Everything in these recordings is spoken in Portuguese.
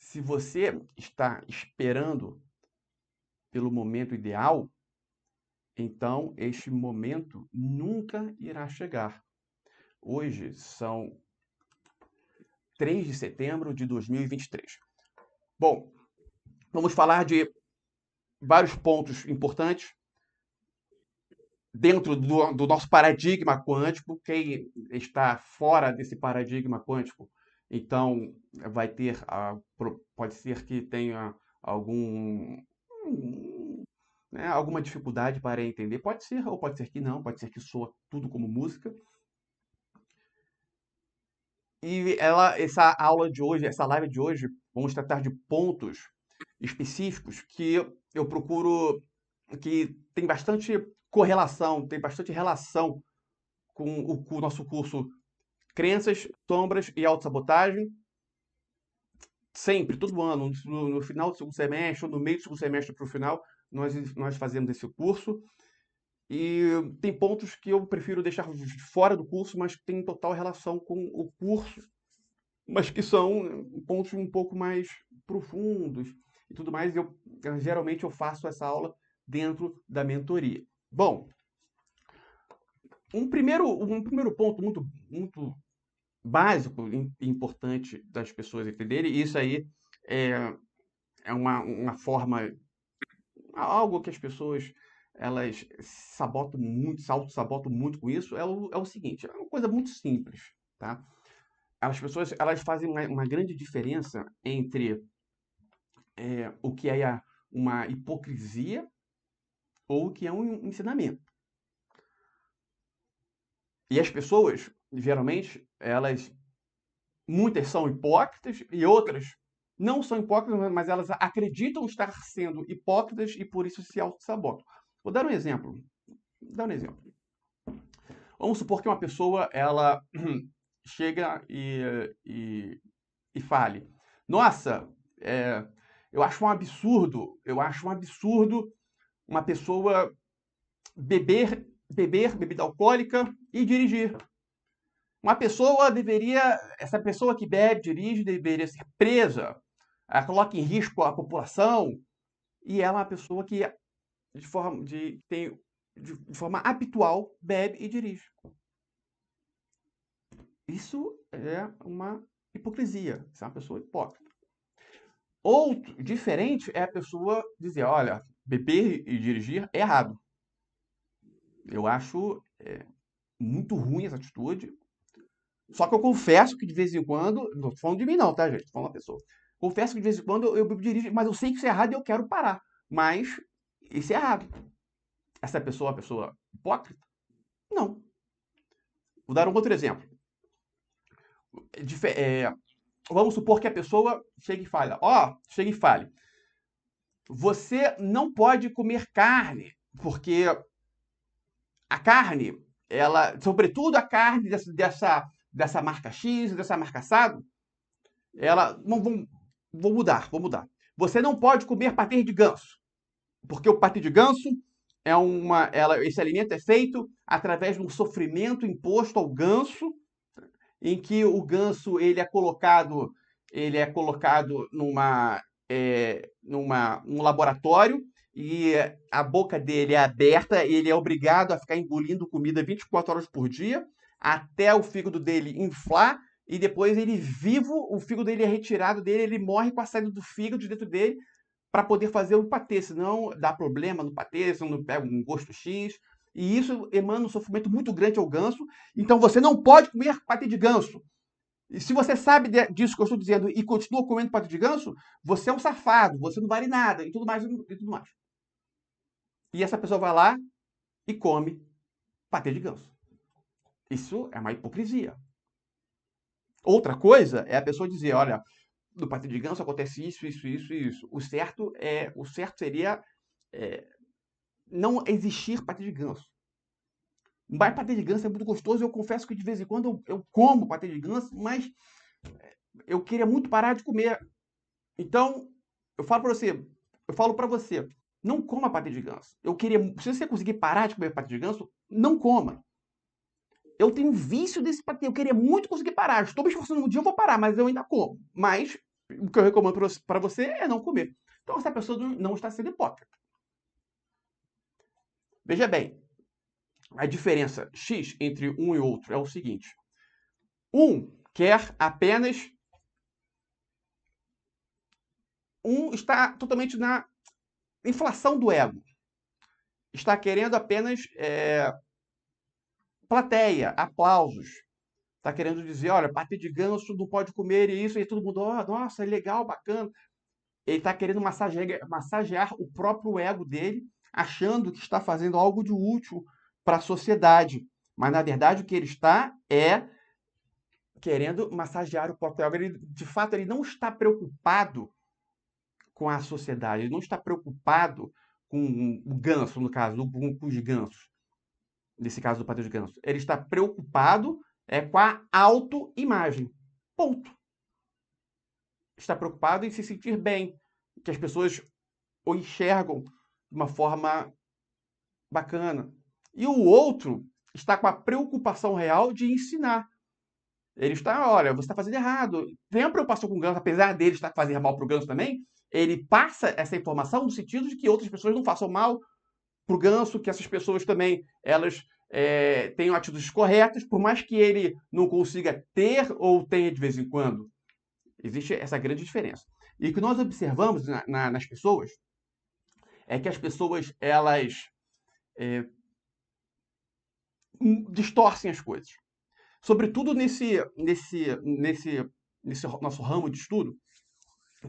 Se você está esperando pelo momento ideal, então este momento nunca irá chegar. Hoje são 3 de setembro de 2023. Bom, vamos falar de vários pontos importantes dentro do nosso paradigma quântico. Quem está fora desse paradigma quântico, então vai ter, pode ser que tenha alguma dificuldade para entender. Pode ser, ou pode ser que não, pode ser que soa tudo como música. E essa aula de hoje, essa live de hoje, vamos tratar de pontos específicos que eu procuro, que tem bastante correlação, tem bastante relação com o nosso curso Crenças, Sombras e Autossabotagem. Sempre, todo ano, no final do segundo semestre, ou no meio do segundo semestre para o final, nós fazemos esse curso. E tem pontos que eu prefiro deixar fora do curso, mas que têm total relação com o curso, mas que são pontos um pouco mais profundos e tudo mais. Geralmente eu faço essa aula dentro da mentoria. Bom, um primeiro ponto muito básico e importante das pessoas entenderem, e isso aí é uma forma, algo que as pessoas elas sabotam muito, se auto-sabotam muito com isso, é o seguinte, é uma coisa muito simples, tá? As pessoas elas fazem uma grande diferença entre o que é uma hipocrisia ou o que é um ensinamento. E as pessoas, geralmente, muitas são hipócritas e outras não são hipócritas, mas elas acreditam estar sendo hipócritas e por isso se auto-sabotam. Vou dar um exemplo. Vamos supor que uma pessoa ela chega e fale: Nossa, eu acho um absurdo uma pessoa beber bebida alcoólica e dirigir. Essa pessoa que bebe, dirige, deveria ser presa, ela coloca em risco a população, e ela é uma pessoa que de forma habitual bebe e dirige. Isso é uma hipocrisia, isso é uma pessoa hipócrita. Outro, diferente, é a pessoa dizer, olha, beber e dirigir é errado. Eu acho muito ruim essa atitude. Só que eu confesso que de vez em quando, não tô falando de mim não, tá, gente? Tô falando da pessoa. Confesso que de vez em quando eu bebo e dirijo, mas eu sei que isso é errado e eu quero parar. Mas isso é errado. Essa pessoa é uma pessoa hipócrita? Não. Vou dar um outro exemplo. Vamos supor que a pessoa chegue e fale, você não pode comer carne, porque a carne, sobretudo a carne dessa marca X, dessa marca assado, vou mudar. Você não pode comer patê de ganso, porque o patê de ganso esse alimento é feito através de um sofrimento imposto ao ganso, em que o ganso ele é colocado num laboratório e a boca dele é aberta, ele é obrigado a ficar engolindo comida 24 horas por dia, até o fígado dele inflar, e depois o fígado dele é retirado dele, ele morre com a saída do fígado de dentro dele para poder fazer o patê, senão dá problema no patê, senão não pega um gosto X, e isso emana um sofrimento muito grande ao ganso, então você não pode comer patê de ganso. E se você sabe disso que eu estou dizendo e continua comendo patê de ganso, você é um safado, você não vale nada, e tudo mais, e tudo mais. E essa pessoa vai lá e come patê de ganso. Isso é uma hipocrisia. Outra coisa é a pessoa dizer, olha, no patê de ganso acontece isso, isso, isso e isso. O certo seria não existir patê de ganso. Mas patê de ganso é muito gostoso. Eu confesso que de vez em quando eu como patê de ganso, mas eu queria muito parar de comer. Então, eu falo para você, não coma patê de ganso. Se você conseguir parar de comer patê de ganso, não coma. Eu tenho um vício desse patê, eu queria muito conseguir parar. Estou me esforçando um dia, eu vou parar, mas eu ainda como. Mas O que eu recomendo para você é não comer. Então, essa pessoa não está sendo hipócrita. Veja bem, a diferença X entre um e outro é o seguinte. Um quer apenas... Um está totalmente na inflação do ego. Está querendo apenas plateia, aplausos. Está querendo dizer, olha, patê de ganso não pode comer isso, e todo mundo, oh, nossa, legal, bacana. Ele está querendo massagear o próprio ego dele, achando que está fazendo algo de útil para a sociedade. Mas, na verdade, o que ele está querendo massagear o próprio ego. Ele, de fato, ele não está preocupado com a sociedade, ele não está preocupado com o ganso, no caso, com os gansos, nesse caso do patê de ganso. Ele está preocupado com a autoimagem. Ponto. Está preocupado em se sentir bem, que as pessoas o enxergam de uma forma bacana. E o outro está com a preocupação real de ensinar. Ele está, olha, você está fazendo errado. Tem a preocupação com o ganso, apesar dele estar fazendo mal para o ganso também, ele passa essa informação no sentido de que outras pessoas não façam mal para o ganso, que essas pessoas também, elas tenham atitudes corretas, por mais que ele não consiga ter ou tenha de vez em quando. Existe essa grande diferença. E o que nós observamos nas pessoas é que as pessoas, elas distorcem as coisas. Sobretudo nesse nosso ramo de estudo,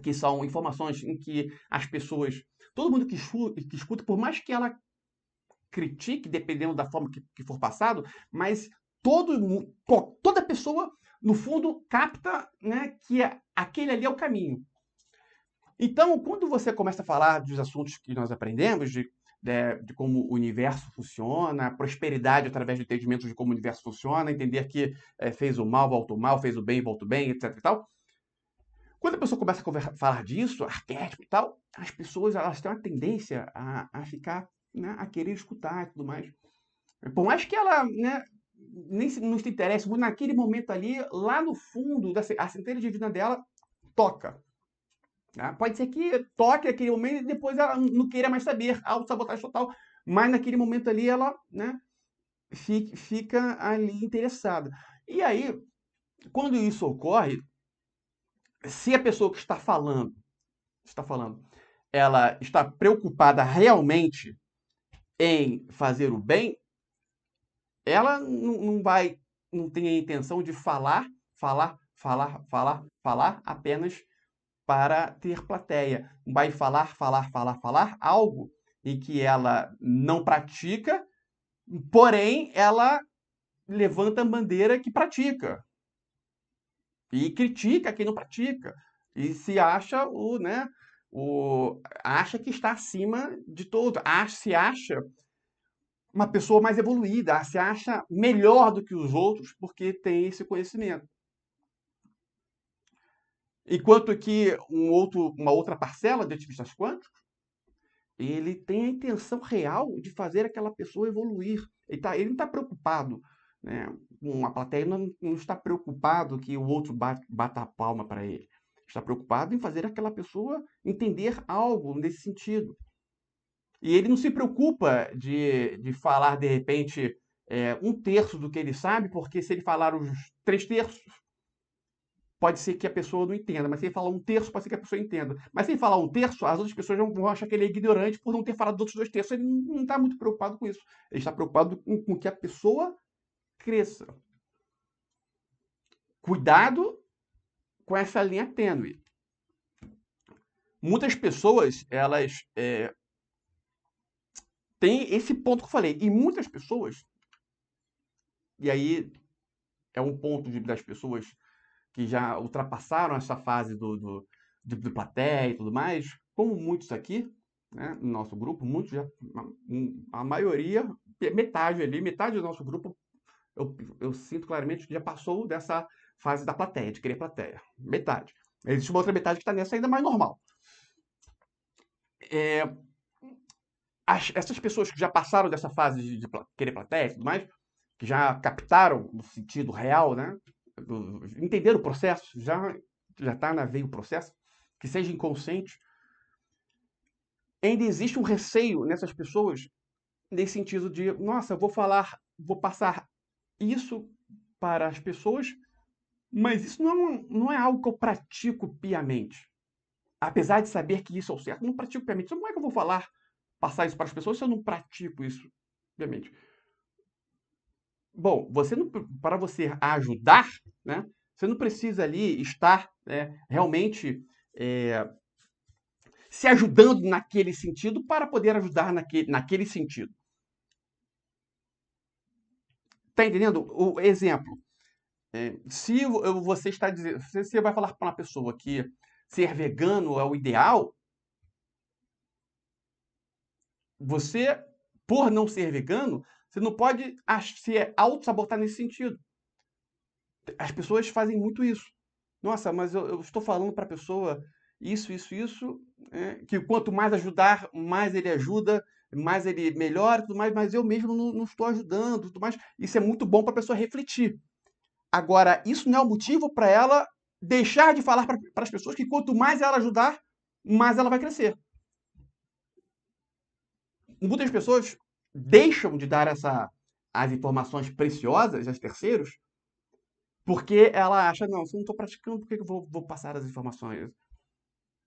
que são informações em que as pessoas, todo mundo que escuta, por mais que ela critique, dependendo da forma que for passado, mas toda pessoa, no fundo, capta, né, que aquele ali é o caminho. Então, quando você começa a falar dos assuntos que nós aprendemos, de como o universo funciona, a prosperidade através do entendimento de como o universo funciona, entender que fez o mal, volta o mal, fez o bem, volta o bem, etc e tal. Quando a pessoa começa a falar disso, arquétipo e tal, as pessoas, elas têm uma tendência a ficar, né, a querer escutar e tudo mais. Por mais que ela, né, não se interesse muito naquele momento ali, lá no fundo, a centelha divina dela toca. Tá? Pode ser que toque naquele momento e depois ela não queira mais saber, autossabotagem total, mas naquele momento ali ela, né, fica ali interessada. E aí, quando isso ocorre, se a pessoa que está falando, ela está preocupada realmente em fazer o bem, ela não tem a intenção de falar apenas para ter plateia. Vai falar algo em que ela não pratica, porém ela levanta a bandeira que pratica. E critica quem não pratica. E se acha acha que está acima de todo. Se acha uma pessoa mais evoluída, se acha melhor do que os outros porque tem esse conhecimento. Enquanto que uma outra parcela de ativistas quânticos, ele tem a intenção real de fazer aquela pessoa evoluir. Ele não está preocupado, né, com a plateia, não está preocupado que o outro bata a palma para ele. Está preocupado em fazer aquela pessoa entender algo nesse sentido. E ele não se preocupa de falar, de repente, 1/3 do que ele sabe, porque se ele falar os 3/3, pode ser que a pessoa não entenda. Mas se ele falar 1/3, pode ser que a pessoa entenda. Mas se ele falar 1/3, as outras pessoas vão achar que ele é ignorante por não ter falado dos outros 2/3. Ele não está muito preocupado com isso. Ele está preocupado com que a pessoa cresça. Cuidado com essa linha tênue. Muitas pessoas, elas têm esse ponto que eu falei. E muitas pessoas, e aí é um ponto das pessoas que já ultrapassaram essa fase do plateia e tudo mais, como muitos aqui, né, no nosso grupo, muitos já, a maioria, metade do nosso grupo, eu sinto claramente que já passou dessa fase da plateia, de querer plateia. Metade. Existe uma outra metade que está nessa ainda mais normal. Essas pessoas que já passaram dessa fase de querer plateia e tudo mais, que já captaram no sentido real, né, entenderam o processo, já já está na veia o processo, que seja inconsciente, ainda existe um receio nessas pessoas nesse sentido de, nossa, vou passar isso para as pessoas, mas isso não é algo que eu pratico piamente. Apesar de saber que isso é o certo, eu não pratico piamente. Então, como é que eu vou passar isso para as pessoas se eu não pratico isso piamente? Bom, para você ajudar, né, você não precisa ali estar realmente é, se ajudando naquele sentido para poder ajudar naquele sentido. Tá entendendo? O exemplo. Se você está dizendo, se você vai falar para uma pessoa que ser vegano é o ideal, você, por não ser vegano, você não pode se auto-sabotar nesse sentido. As pessoas fazem muito isso. Nossa, mas eu estou falando para a pessoa isso, que quanto mais ajudar, mais ele ajuda, mais ele melhora, tudo mais, mas eu mesmo não estou ajudando, tudo mais. Isso é muito bom para a pessoa refletir. Agora, isso não é o motivo para ela deixar de falar para as pessoas que quanto mais ela ajudar, mais ela vai crescer. Muitas pessoas deixam de dar as informações preciosas aos terceiros porque ela acha, não, se eu não estou praticando, por que eu vou passar as informações?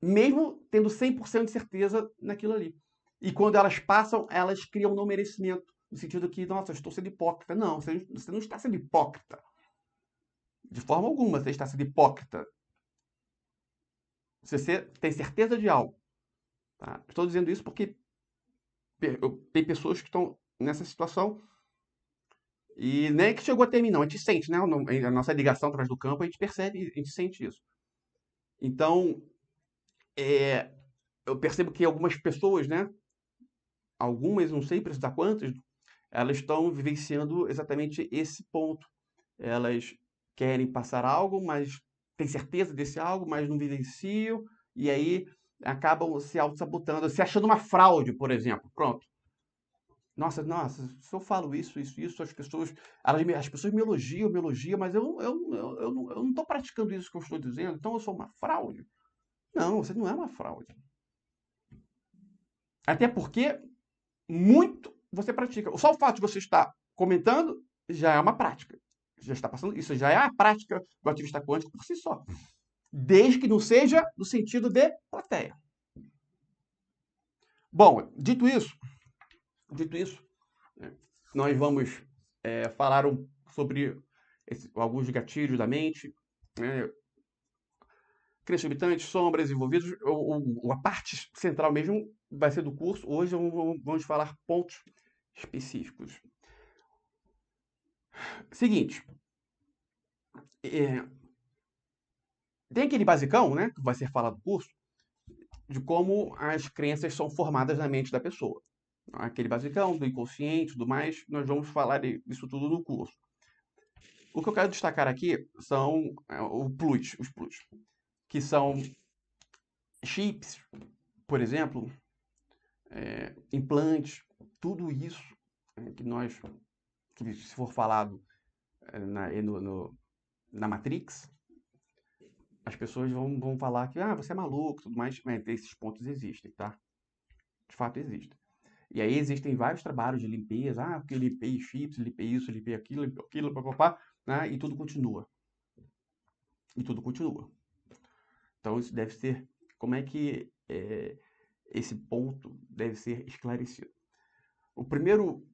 Mesmo tendo 100% de certeza naquilo ali. E quando elas passam, elas criam não merecimento. No sentido que, nossa, eu estou sendo hipócrita. Não, você não está sendo hipócrita. De forma alguma você está sendo hipócrita. Se você tem certeza de algo. Tá? Estou dizendo isso porque tem pessoas que estão nessa situação e nem que chegou até mim, não. A gente sente, né? A nossa ligação atrás do campo, a gente percebe, a gente sente isso. Então, eu percebo que algumas pessoas, né? Algumas, não sei precisar quantas, elas estão vivenciando exatamente esse ponto. Elas querem passar algo, mas têm certeza desse algo, mas não vivenciam, e aí acabam se auto-sabotando, se achando uma fraude, por exemplo. Pronto. Nossa, se eu falo isso, as pessoas me elogiam, mas eu não estou praticando isso que eu estou dizendo, então eu sou uma fraude. Não, você não é uma fraude. Até porque muito você pratica. Só o fato de você estar comentando já é uma prática. Já está passando, isso já é a prática do ativista quântico por si só. Desde que não seja no sentido de plateia. Bom, dito isso, nós vamos falar sobre alguns gatilhos da mente, né? Crenças limitantes, sombras envolvidos. A parte central mesmo vai ser do curso. Hoje vamos falar pontos específicos. Seguinte, tem aquele basicão, né, que vai ser falado no curso, de como as crenças são formadas na mente da pessoa. Aquele basicão do inconsciente, tudo mais, nós vamos falar disso tudo no curso. O que eu quero destacar aqui são os plus, que são chips, por exemplo, implantes, tudo isso que se for falado na Matrix, as pessoas vão falar que você é maluco, tudo mais, mas esses pontos existem, tá? De fato existem. E aí existem vários trabalhos de limpeza, porque eu limpei chips, limpei isso, limpei aquilo, papapá, né? E tudo continua. Então isso deve ser, como é que esse ponto deve ser esclarecido? O primeiro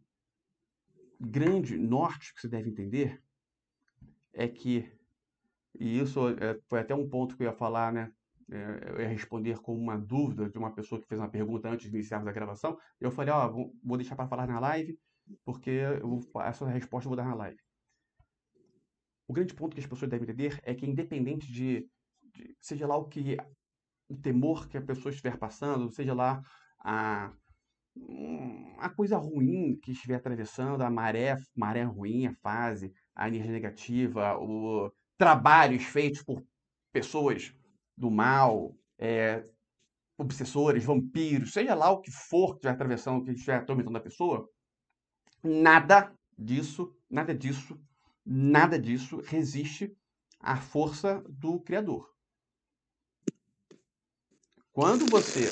grande norte que você deve entender é que, e isso foi até um ponto que eu ia falar, né? Eu ia responder com uma dúvida de uma pessoa que fez uma pergunta antes de iniciarmos a gravação. Eu falei, vou deixar para falar na live, porque essa resposta eu vou dar na live. O grande ponto que as pessoas devem entender é que, independente seja lá o temor que a pessoa estiver passando, seja lá a coisa ruim que estiver atravessando, a maré ruim, a fase, a energia negativa, trabalhos feitos por pessoas do mal, obsessores, vampiros, seja lá o que for que estiver atravessando, que estiver atormentando a pessoa, nada disso resiste à força do Criador. Quando você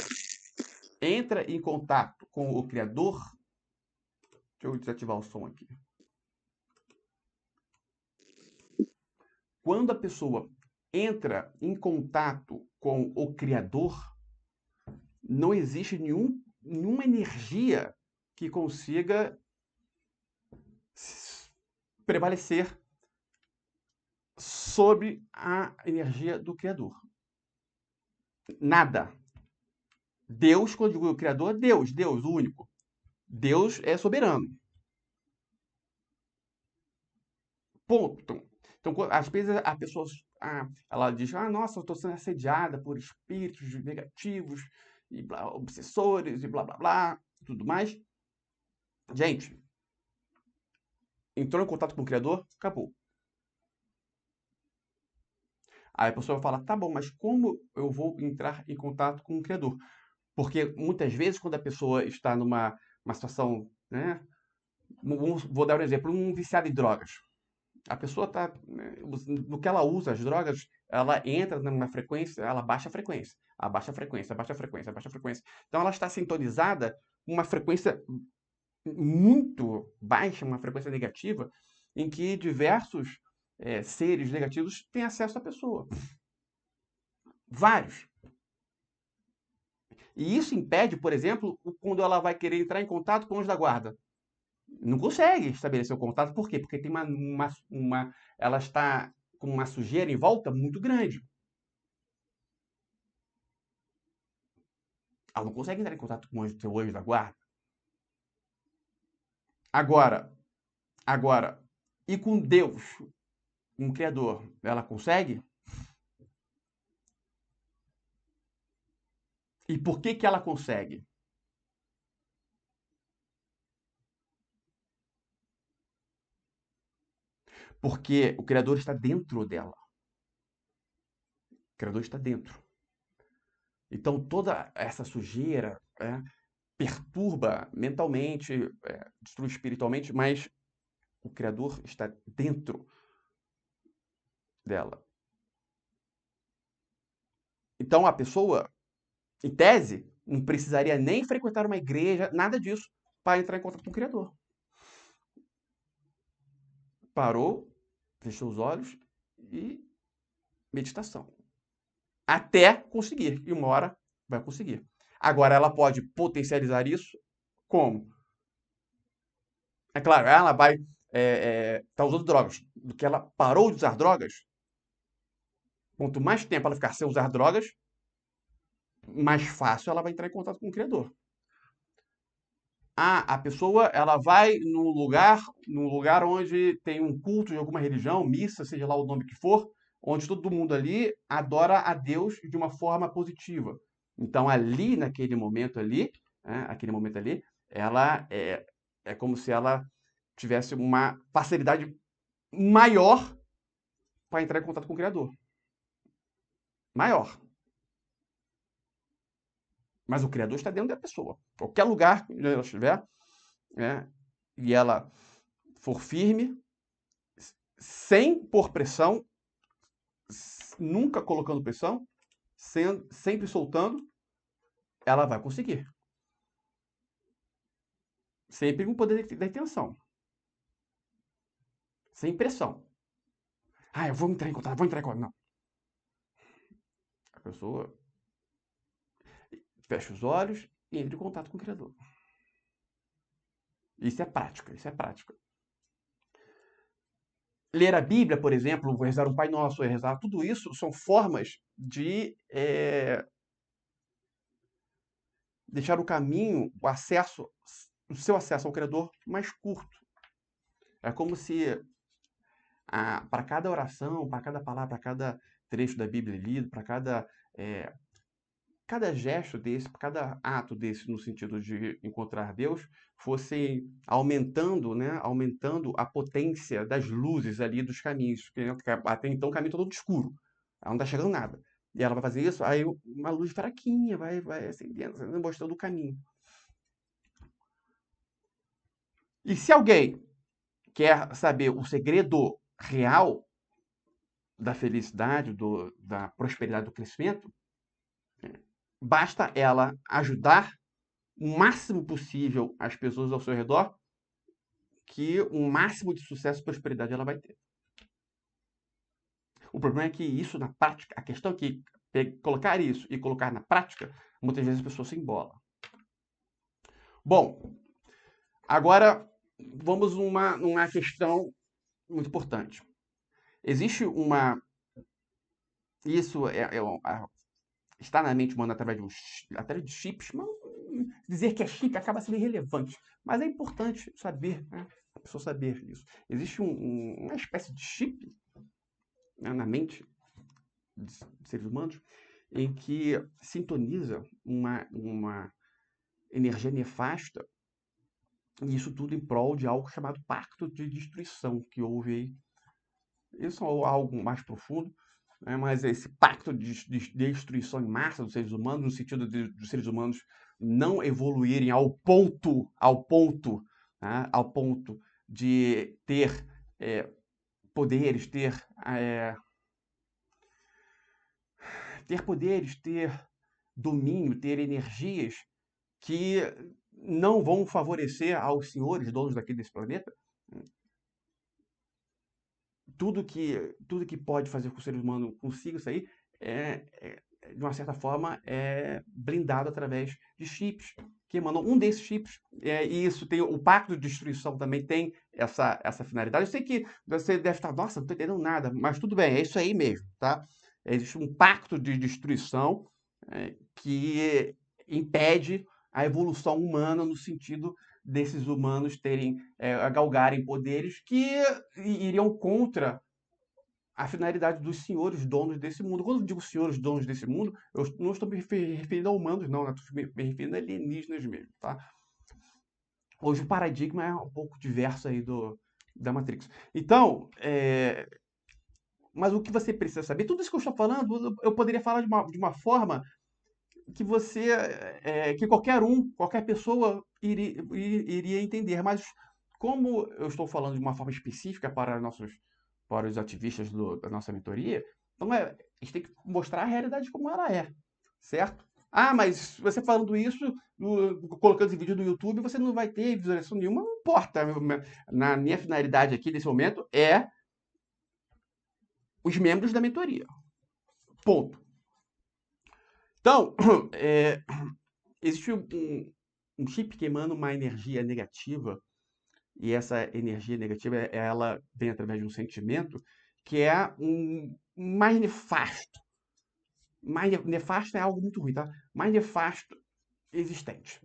entra em contato com o Criador, deixa eu desativar o som aqui. Quando a pessoa entra em contato com o Criador, não existe nenhuma energia que consiga prevalecer sobre a energia do Criador. Nada. Deus, quando eu digo o Criador, Deus, o único. Deus é soberano. Ponto. Então, às vezes a pessoa ela diz, nossa, eu estou sendo assediada por espíritos negativos, e obsessores, e blá, blá, blá, tudo mais. Gente, entrou em contato com o Criador, acabou. Aí a pessoa fala, tá bom, mas como eu vou entrar em contato com o Criador? Porque muitas vezes, quando a pessoa está numa situação, né? Vou dar um exemplo, um viciado em drogas. A pessoa está, no que ela usa as drogas, ela entra numa frequência, ela baixa a frequência, abaixa a frequência, abaixa a frequência, abaixa a frequência. Então ela está sintonizada com uma frequência muito baixa, uma frequência negativa, em que diversos seres negativos têm acesso à pessoa. Vários. E isso impede, por exemplo, quando ela vai querer entrar em contato com o anjo da guarda. Não consegue estabelecer o contato, por quê? Porque tem ela está com uma sujeira em volta muito grande. Ela não consegue entrar em contato com o seu anjo da guarda. Agora, e com Deus, um Criador, ela consegue? E por que ela consegue? Porque o Criador está dentro dela. O Criador está dentro. Então toda essa sujeira perturba mentalmente, destrui espiritualmente, mas o Criador está dentro dela. Então a pessoa, em tese, não precisaria nem frequentar uma igreja, nada disso, para entrar em contato com o Criador. Parou, fechou os olhos e meditação. Até conseguir. E uma hora vai conseguir. Agora, ela pode potencializar isso como? É claro, ela vai tá usando drogas. Do que ela parou de usar drogas, quanto mais tempo ela ficar sem usar drogas, mais fácil ela vai entrar em contato com o Criador. A pessoa ela vai num lugar onde tem um culto de alguma religião, missa, seja lá o nome que for, onde todo mundo ali adora a Deus de uma forma positiva. Então ali naquele momento ali, ela é como se ela tivesse uma facilidade maior para entrar em contato com o Criador. Maior. Mas o Criador está dentro da pessoa. Qualquer lugar onde ela estiver, e ela for firme, sem pôr pressão, nunca colocando pressão, sempre soltando, ela vai conseguir. Sempre com o poder da intenção. Sem pressão. Eu vou entrar em contato, Não. A pessoa fecha os olhos e entra em contato com o Criador. Isso é prática, Ler a Bíblia, por exemplo, rezar um Pai Nosso, rezar, tudo isso são formas de deixar o caminho, o seu acesso ao Criador mais curto. É como se para cada oração, para cada palavra, para cada trecho da Bíblia lido, para cada gesto desse, cada ato desse no sentido de encontrar Deus, fosse aumentando, né, aumentando a potência das luzes ali dos caminhos, porque até então o caminho está todo escuro, ela não está chegando nada. E ela vai fazer isso, aí uma luz fraquinha vai acendendo, mostrando o caminho. E se alguém quer saber o segredo real da felicidade, da prosperidade, do crescimento, basta ela ajudar o máximo possível as pessoas ao seu redor, que o máximo de sucesso e prosperidade ela vai ter. O problema é que isso na prática, a questão é que colocar isso e colocar na prática, muitas vezes a pessoa se embola. Bom, agora vamos numa questão muito importante. Existe uma... Isso está na mente humana através de chips, mas dizer que é chip acaba sendo irrelevante. Mas é importante saber, né? A pessoa saber isso. Existe uma espécie de chip, né, na mente de seres humanos em que sintoniza uma energia nefasta, e isso tudo em prol de algo chamado pacto de destruição, que houve aí. Isso é algo mais profundo, né? Mas esse pacto de destruição em massa dos seres humanos, no sentido dos seres humanos não evoluírem ao ponto, né? Ao ponto de ter poderes, ter poderes, ter domínio, ter energias que não vão favorecer aos senhores, donos desse planeta. Tudo que pode fazer com que o ser humano consiga isso aí de uma certa forma, é blindado através de chips que emanam. Um desses chips, e isso tem o pacto de destruição também tem essa finalidade. Eu sei que você deve estar, nossa, não estou entendendo nada, mas tudo bem, é isso aí mesmo, tá? Existe um pacto de destruição que impede a evolução humana no sentido desses humanos galgarem poderes que iriam contra a finalidade dos senhores donos desse mundo. Quando eu digo senhores donos desse mundo, eu não estou me referindo a humanos, não, estou me referindo a alienígenas mesmo, tá? Hoje o paradigma é um pouco diverso aí da Matrix. Então, mas o que você precisa saber, tudo isso que eu estou falando, eu poderia falar de uma forma que que qualquer pessoa iria entender, mas como eu estou falando de uma forma específica para os ativistas da nossa mentoria, então a gente tem que mostrar a realidade como ela é, certo? Ah, mas você falando isso, colocando esse vídeo no YouTube, você não vai ter visualização nenhuma, não importa. Na minha finalidade aqui, nesse momento, é os membros da mentoria. Ponto. Então, existe um chip que emana uma energia negativa, e essa energia negativa, ela vem através de um sentimento que é mais nefasto. Mais nefasto é algo muito ruim, tá? Mais nefasto existente.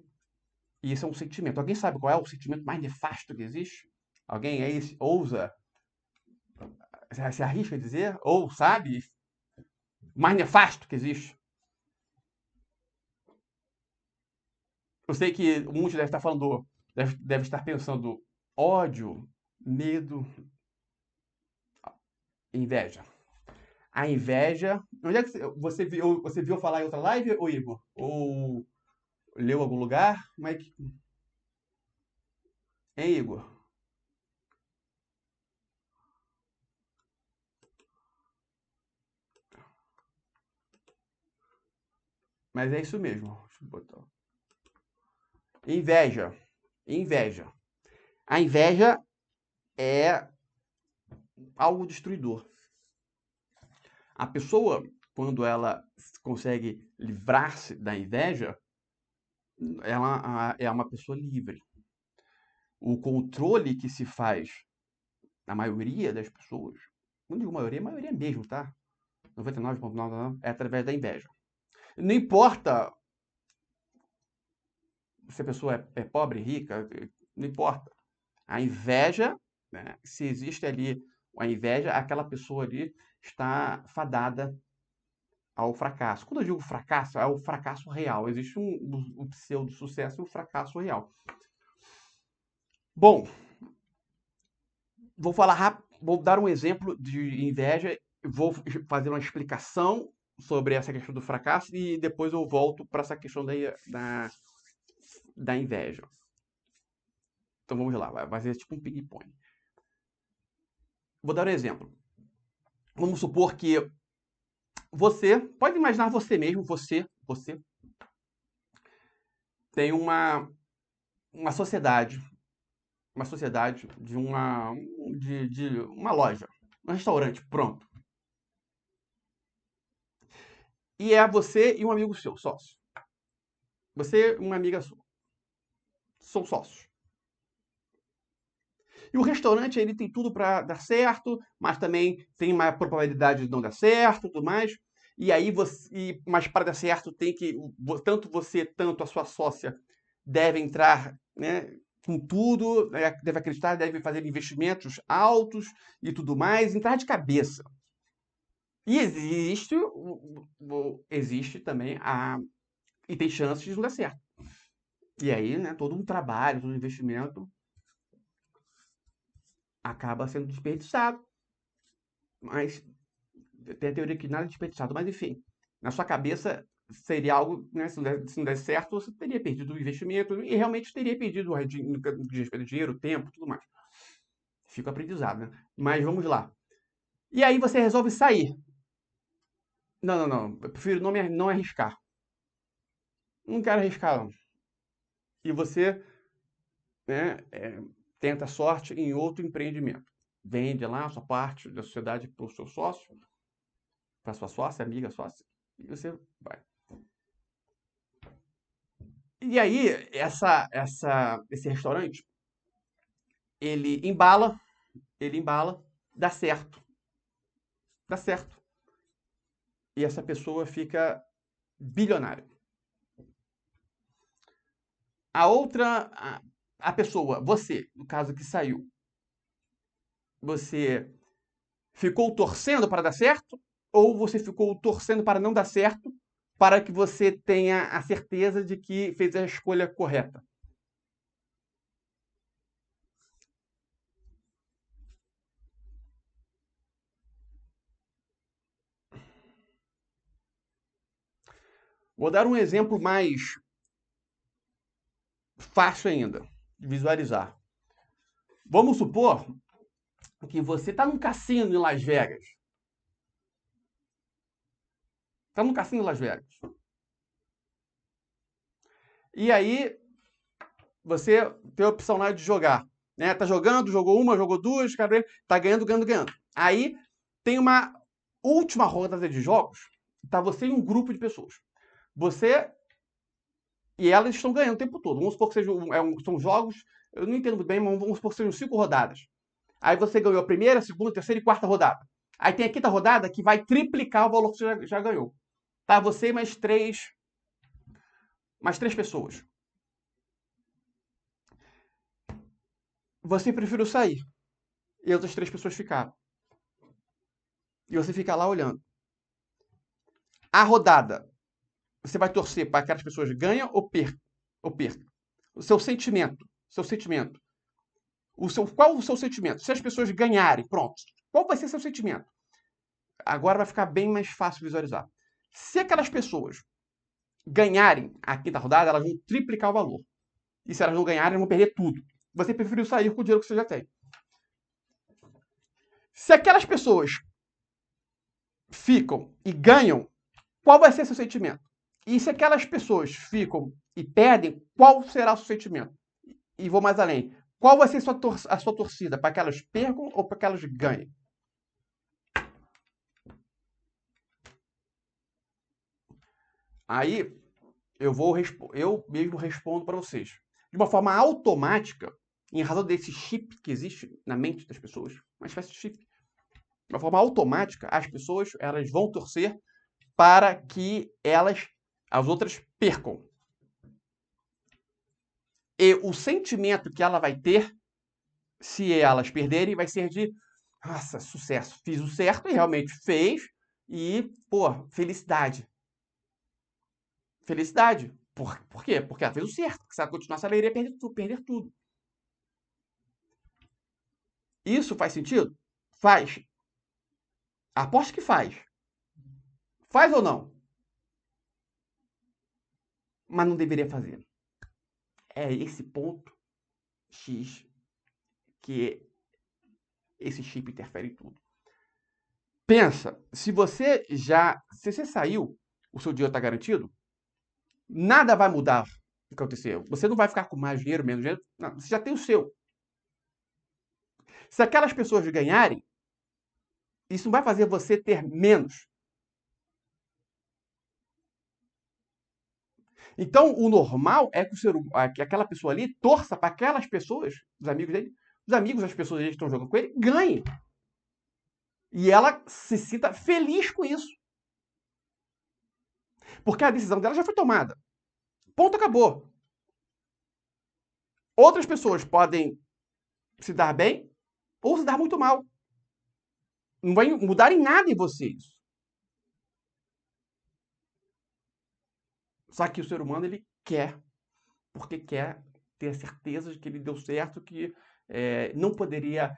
E isso é um sentimento. Alguém sabe qual é o sentimento mais nefasto que existe? Alguém aí ousa, se arrisca a dizer? Ou sabe? Mais nefasto que existe? Eu sei que muitos devem estar falando, deve estar pensando ódio, medo, inveja. A inveja. Onde é que você viu falar em outra live, ou Igor? Ou leu em algum lugar? Como é que. Hein, Igor? Mas é isso mesmo. Deixa eu botar. Inveja. Inveja. A inveja é algo destruidor. A pessoa, quando ela consegue livrar-se da inveja, ela é uma pessoa livre. O controle que se faz na maioria das pessoas, não digo maioria mesmo, tá? 99,99% é através da inveja. Não importa se a pessoa é pobre, rica, não importa. A inveja, né, se existe ali a inveja, aquela pessoa ali está fadada ao fracasso. Quando eu digo fracasso, é o fracasso real. Existe um pseudo-sucesso e um fracasso real. Bom, vou falar rápido, vou dar um exemplo de inveja, vou fazer uma explicação sobre essa questão do fracasso e depois eu volto para essa questão da inveja. Então vamos lá, vai ser tipo um ping-pong. Vou dar um exemplo. Vamos supor que você, pode imaginar você mesmo, você tem uma sociedade, de uma loja, um restaurante, pronto. E é você e um amigo seu, sócio. Você e uma amiga sua. São sócios. E o restaurante, ele tem tudo para dar certo, mas também tem uma probabilidade de não dar certo, tudo mais. E aí mas para dar certo tem que tanto você, tanto a sua sócia deve entrar, né, com tudo, né, deve acreditar, deve fazer investimentos altos e tudo mais, entrar de cabeça. E existe também e tem chances de não dar certo. E aí, né, todo um trabalho, todo um investimento acaba sendo desperdiçado. Mas tem a teoria que nada é desperdiçado, mas enfim, na sua cabeça seria algo, né, se não der certo, você teria perdido o investimento e realmente teria perdido o dinheiro, tempo, tudo mais. Fica aprendizado, né? Mas vamos lá. E aí você resolve sair. Não, não, não. Eu prefiro não arriscar. Não quero arriscar, não. E você, né, tenta a sorte em outro empreendimento. Vende lá a sua parte da sociedade para o seu sócio, para sua sócia, amiga, sócia, e você vai. E aí, esse restaurante, ele embala, dá certo, dá certo. E essa pessoa fica bilionária. A outra, a pessoa, você, no caso que saiu, você ficou torcendo para dar certo ou você ficou torcendo para não dar certo para que você tenha a certeza de que fez a escolha correta? Vou dar um exemplo mais fácil ainda de visualizar. Vamos supor que você está num cassino em Las Vegas. Está num cassino em Las Vegas. E aí você tem a opção lá de jogar. Né? Tá jogando, jogou uma, jogou duas, tá ganhando, ganhando, ganhando. Aí tem uma última rodada de jogos, tá você e um grupo de pessoas. Você e elas estão ganhando o tempo todo. Vamos supor que são jogos, eu não entendo muito bem, mas vamos supor que sejam 5 rodadas. Aí você ganhou a primeira, a segunda, a terceira e quarta rodada. Aí tem a quinta rodada que vai triplicar o valor que você já ganhou. Tá você e mais três pessoas. Você preferiu sair. E outras três pessoas ficaram. E você fica lá olhando. A rodada, você vai torcer para que aquelas pessoas ganhem ou percam? O seu sentimento. Qual o seu sentimento? Se as pessoas ganharem, pronto. Qual vai ser seu sentimento? Agora vai ficar bem mais fácil visualizar. Se aquelas pessoas ganharem a quinta rodada, elas vão triplicar o valor. E se elas não ganharem, elas vão perder tudo. Você preferiu sair com o dinheiro que você já tem. Se aquelas pessoas ficam e ganham, qual vai ser seu sentimento? E se aquelas pessoas ficam e perdem, qual será o seu sentimento? E vou mais além. Qual vai ser a sua torcida? Para que elas percam ou para que elas ganhem? Aí eu mesmo respondo para vocês. De uma forma automática, em razão desse chip que existe na mente das pessoas, uma espécie de chip. De uma forma automática, as pessoas elas vão torcer para que as outras percam. E o sentimento que ela vai ter, se elas perderem, vai ser de nossa, sucesso, fiz o certo e realmente fez, e, pô, felicidade. Felicidade. Por quê? Porque ela fez o certo. Se ela continuasse, ela iria perder tudo. Isso faz sentido? Faz. Aposto que faz. Faz ou não? Mas não deveria fazer. É esse ponto X que esse chip interfere em tudo. Pensa, se você saiu, o seu dinheiro está garantido, nada vai mudar acontecer. Você não vai ficar com mais dinheiro, menos dinheiro. Não, você já tem o seu. Se aquelas pessoas ganharem, isso não vai fazer você ter menos. Então, o normal é que, que aquela pessoa ali torça para aquelas pessoas, os amigos dele, os amigos das pessoas que estão jogando com ele, ganhem. E ela se sinta feliz com isso. Porque a decisão dela já foi tomada. Ponto, acabou. Outras pessoas podem se dar bem ou se dar muito mal. Não vai mudar em nada em você isso. Só que o ser humano, ele quer, porque quer ter a certeza de que ele deu certo, que não poderia,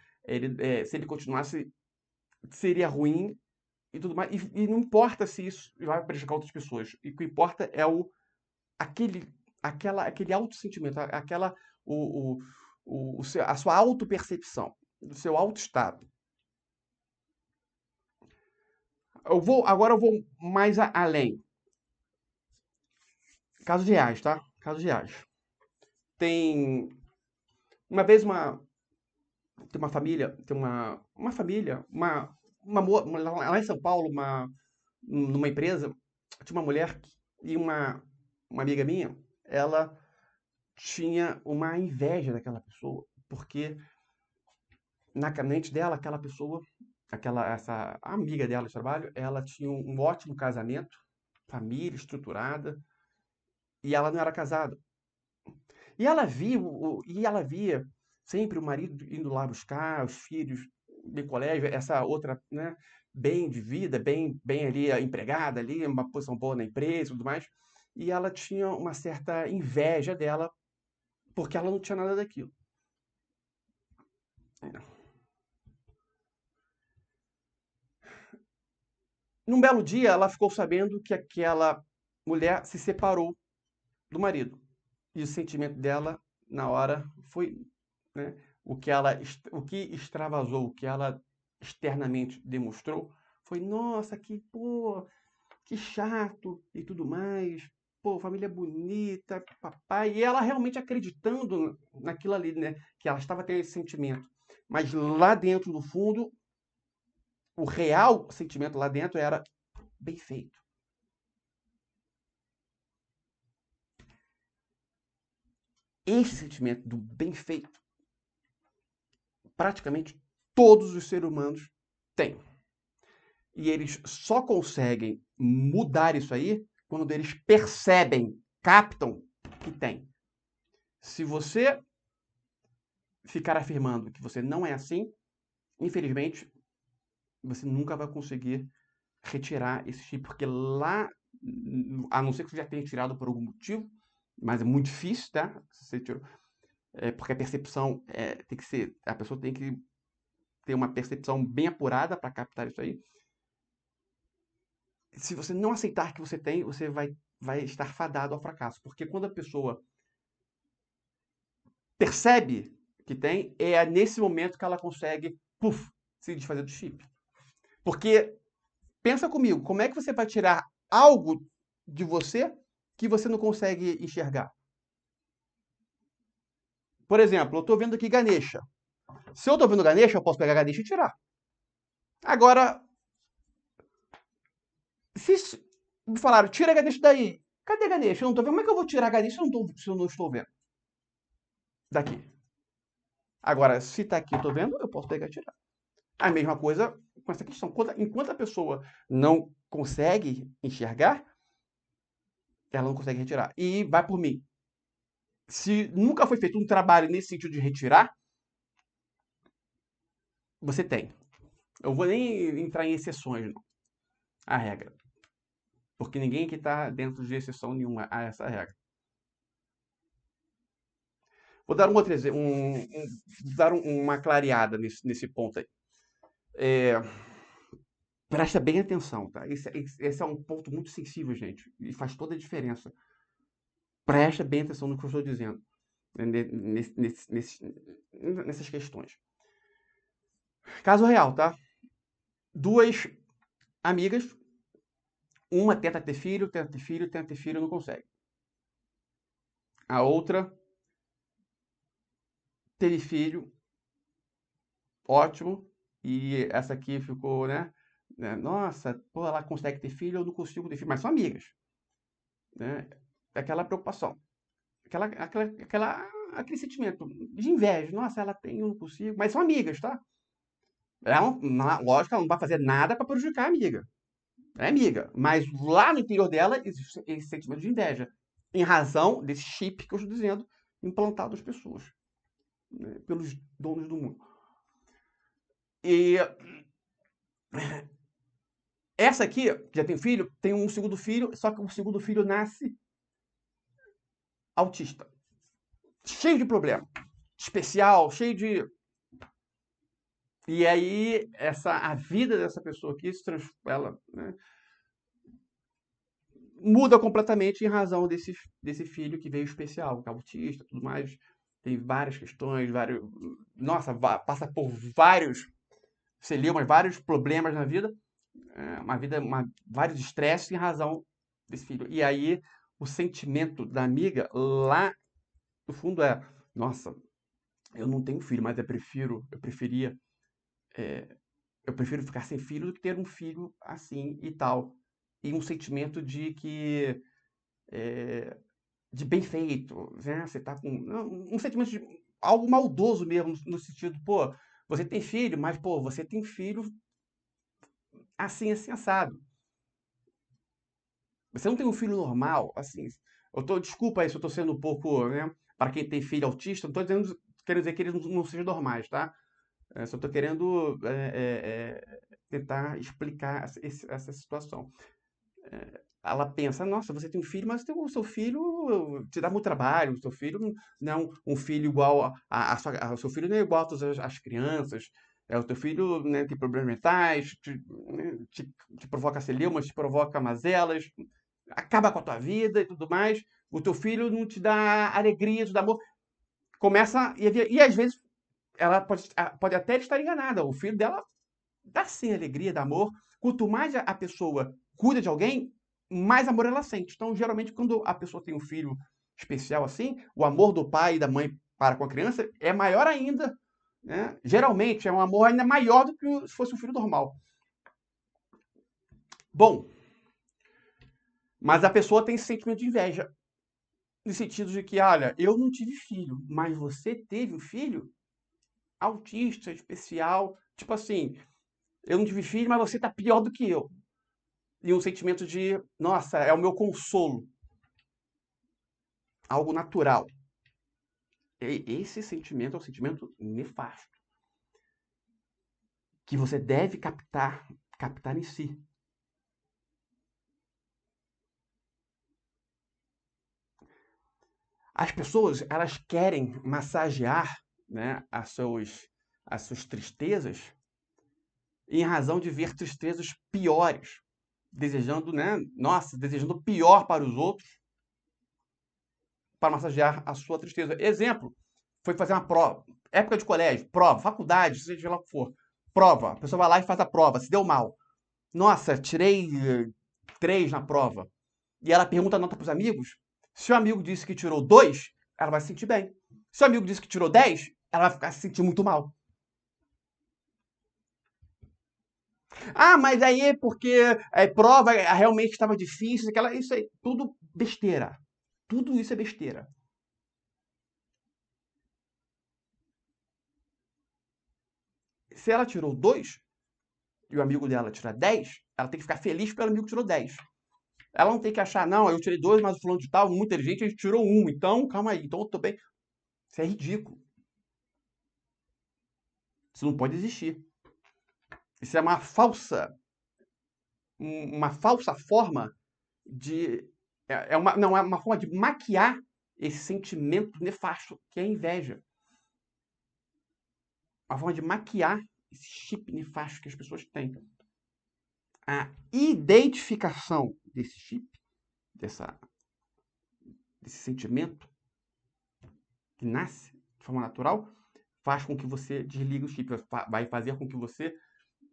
se ele continuasse, seria ruim e tudo mais. E não importa se isso vai prejudicar outras pessoas. E o que importa é aquele, aquele autossentimento, a sua autopercepção, o seu autoestado. Agora eu vou mais além. Casos reais, tá? Casos reais. Tem uma vez tem uma família, lá em São Paulo, numa empresa, tinha uma mulher e uma amiga minha, ela tinha uma inveja daquela pessoa, porque na mente dela, aquela pessoa, essa amiga dela de trabalho, ela tinha um ótimo casamento, família estruturada, e ela não era casada. E ela via sempre o marido indo lá buscar os filhos de colégio, essa outra, né, bem de vida, bem ali empregada ali, uma posição boa na empresa e tudo mais. E ela tinha uma certa inveja dela, porque ela não tinha nada daquilo. Num belo dia, ela ficou sabendo que aquela mulher se separou do marido. E o sentimento dela, na hora, foi, né, o que extravasou, o que ela externamente demonstrou, foi, nossa, que chato e tudo mais. Pô, família bonita, papai. E ela realmente acreditando naquilo ali, né? Que ela estava tendo esse sentimento. Mas lá dentro, no fundo, o real sentimento lá dentro era bem feito. Esse sentimento do bem feito, praticamente todos os seres humanos têm. E eles só conseguem mudar isso aí quando eles percebem, captam que tem. Se você ficar afirmando que você não é assim, infelizmente, você nunca vai conseguir retirar esse chip, porque lá, a não ser que você já tenha tirado por algum motivo, mas é muito difícil, tá? Se você tirou, porque a percepção tem que ser, a pessoa tem que ter uma percepção bem apurada para captar isso aí. Se você não aceitar que você tem, você vai estar fadado ao fracasso, porque quando a pessoa percebe que tem, é nesse momento que ela consegue, puf, se desfazer do chip. Porque, pensa comigo, como é que você vai tirar algo de você que você não consegue enxergar? Por exemplo, eu estou vendo aqui Ganesha. Se eu estou vendo Ganesha, eu posso pegar Ganesha e tirar. Agora, se me falaram, tira Ganesha daí. Cadê Ganesha? Eu não estou vendo. Como é que eu vou tirar Ganesha se eu não estou vendo? Daqui. Agora, se está aqui, eu estou vendo, eu posso pegar e tirar. A mesma coisa com essa questão. Enquanto a pessoa não consegue enxergar, ela não consegue retirar. E vai por mim. Se nunca foi feito um trabalho nesse sentido de retirar, você tem. Eu vou nem entrar em exceções, não. A regra. Porque ninguém aqui está dentro de exceção nenhuma a essa regra. Vou dar um outro exemplo, dar uma clareada nesse ponto aí. Presta bem atenção, tá? Esse é um ponto muito sensível, gente, e faz toda a diferença. Presta bem atenção no que eu estou dizendo, né, nessas questões. Caso real, tá? Duas amigas, uma tenta ter filho, não consegue. A outra teve filho, ótimo, e essa aqui ficou, nossa, pô, ela consegue ter filho, eu não consigo ter filho, mas são amigas, né? Aquela preocupação, aquele sentimento de inveja, nossa, ela tem, eu não consigo, mas são amigas, tá? Lógico que ela não vai fazer nada para prejudicar a amiga, é amiga, mas lá no interior dela existe esse sentimento de inveja, em razão desse chip que eu estou dizendo, implantado nas pessoas, né, pelos donos do mundo. E essa aqui, que já tem filho, tem um segundo filho, só que o segundo filho nasce autista. Cheio de problema. Especial, cheio de. E aí, a vida dessa pessoa aqui ela, né, muda completamente em razão desse filho que veio especial, que é autista, tudo mais. Tem várias questões, nossa, passa por vários celeumas, vários problemas na vida, vários estresses em razão desse filho. E aí, o sentimento da amiga lá no fundo nossa, eu não tenho filho, mas eu prefiro ficar sem filho do que ter um filho assim e tal. E um sentimento de bem feito, né? Você tá com um sentimento de algo maldoso mesmo, no sentido, pô, você tem filho, mas, pô, você tem filho assim, assim, assado. Você não tem um filho normal, assim. Desculpa aí se eu tô sendo um pouco, né? Para quem tem filho autista, não tô querendo dizer que eles não sejam normais, tá? Só estou querendo tentar explicar essa situação. Ela pensa, nossa, você tem um filho, mas o seu filho te dá muito trabalho, o seu filho não é um filho igual o seu filho não é igual a todas as crianças, o teu filho, né, tem problemas mentais, te provoca celeumas, te provoca mazelas, acaba com a tua vida e tudo mais, o teu filho não te dá alegria, te dá amor. Começa, e às vezes ela pode até estar enganada. O filho dela dá sim alegria, dá amor. Quanto mais a pessoa cuida de alguém, mais amor ela sente. Então, geralmente, quando a pessoa tem um filho especial assim, o amor do pai e da mãe para com a criança é maior ainda. Né? Geralmente, é um amor ainda maior do que se fosse um filho normal. Bom, mas a pessoa tem esse sentimento de inveja. No sentido de que, olha, eu não tive filho, mas você teve um filho autista, especial. Tipo assim, eu não tive filho, mas você tá pior do que eu. E um sentimento de, nossa, é o meu consolo. Algo natural. E esse sentimento é um sentimento nefasto. Que você deve captar em si. As pessoas, elas querem massagear, né, as suas tristezas em razão de ver tristezas piores. Desejando, né, nossa, desejando o pior para os outros para massagear a sua tristeza. Exemplo, foi fazer uma prova, época de colégio, prova, faculdade, seja lá o que for, prova, a pessoa vai lá e faz a prova, se deu mal. Nossa, tirei 3 na prova. E ela pergunta a nota para os amigos. Se o amigo disse que tirou 2, ela vai se sentir bem. Se o amigo disse que tirou 10, ela vai ficar se sentir muito mal. Ah, mas aí é porque a prova realmente estava difícil, isso aí, tudo besteira. Tudo isso é besteira. Se ela tirou 2 e o amigo dela tira 10, ela tem que ficar feliz porque o amigo tirou 10. Ela não tem que achar, não, eu tirei 2, mas o fulano de tal, muito inteligente, a gente tirou 1. Então, calma aí, então eu tô bem. Isso é ridículo. Isso não pode existir. Isso é uma falsa forma de. Não, é uma forma de maquiar esse sentimento nefasto que é a inveja. Uma forma de maquiar esse chip nefasto que as pessoas têm. A identificação desse chip, desse sentimento que nasce de forma natural, faz com que você desligue o chip, vai fazer com que você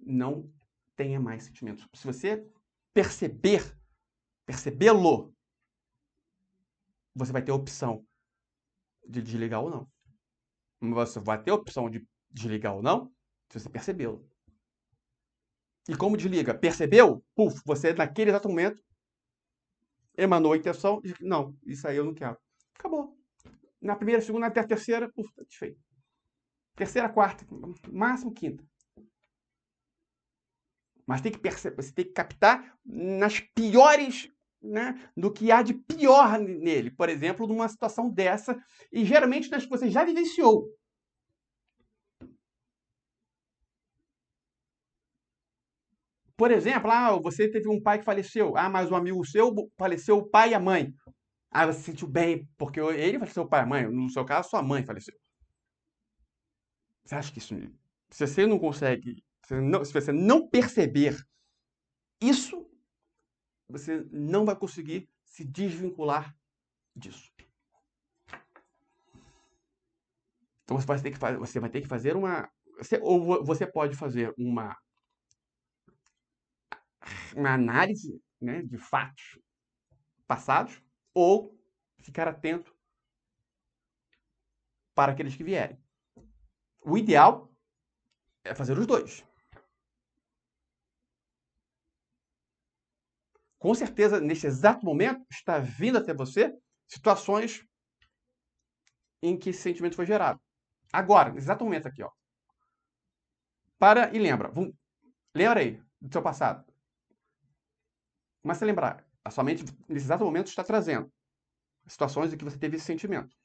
não tenha mais sentimentos. Se você percebê-lo, você vai ter a opção de desligar ou não. Você vai ter a opção de desligar ou não se você percebê-lo. E como desliga? Percebeu? Puf, você naquele exato momento emanou a intenção de que não, isso aí eu não quero. Acabou. Na primeira, segunda, até a terceira, puf, tá desfeito. Terceira, quarta, máximo quinta. Mas tem que perceber, você tem que captar nas piores, né, do que há de pior nele. Por exemplo, numa situação dessa, e geralmente nas que você já vivenciou. Por exemplo, você teve um pai que faleceu. Mas um amigo seu faleceu o pai e a mãe. Você se sentiu bem, porque ele faleceu o pai e a mãe. No seu caso, sua mãe faleceu. Você acha que isso. Se você não consegue. Se você não perceber isso, você não vai conseguir se desvincular disso. Então você vai ter que fazer uma. Ou você pode fazer uma análise, né, de fatos passados, ou ficar atento para aqueles que vierem. O ideal é fazer os dois. Com certeza, neste exato momento, está vindo até você situações em que esse sentimento foi gerado. Agora, nesse exato momento aqui, ó. Para e lembra. Lembra aí do seu passado. Começa a lembrar. A sua mente, nesse exato momento, está trazendo situações em que você teve esse sentimento.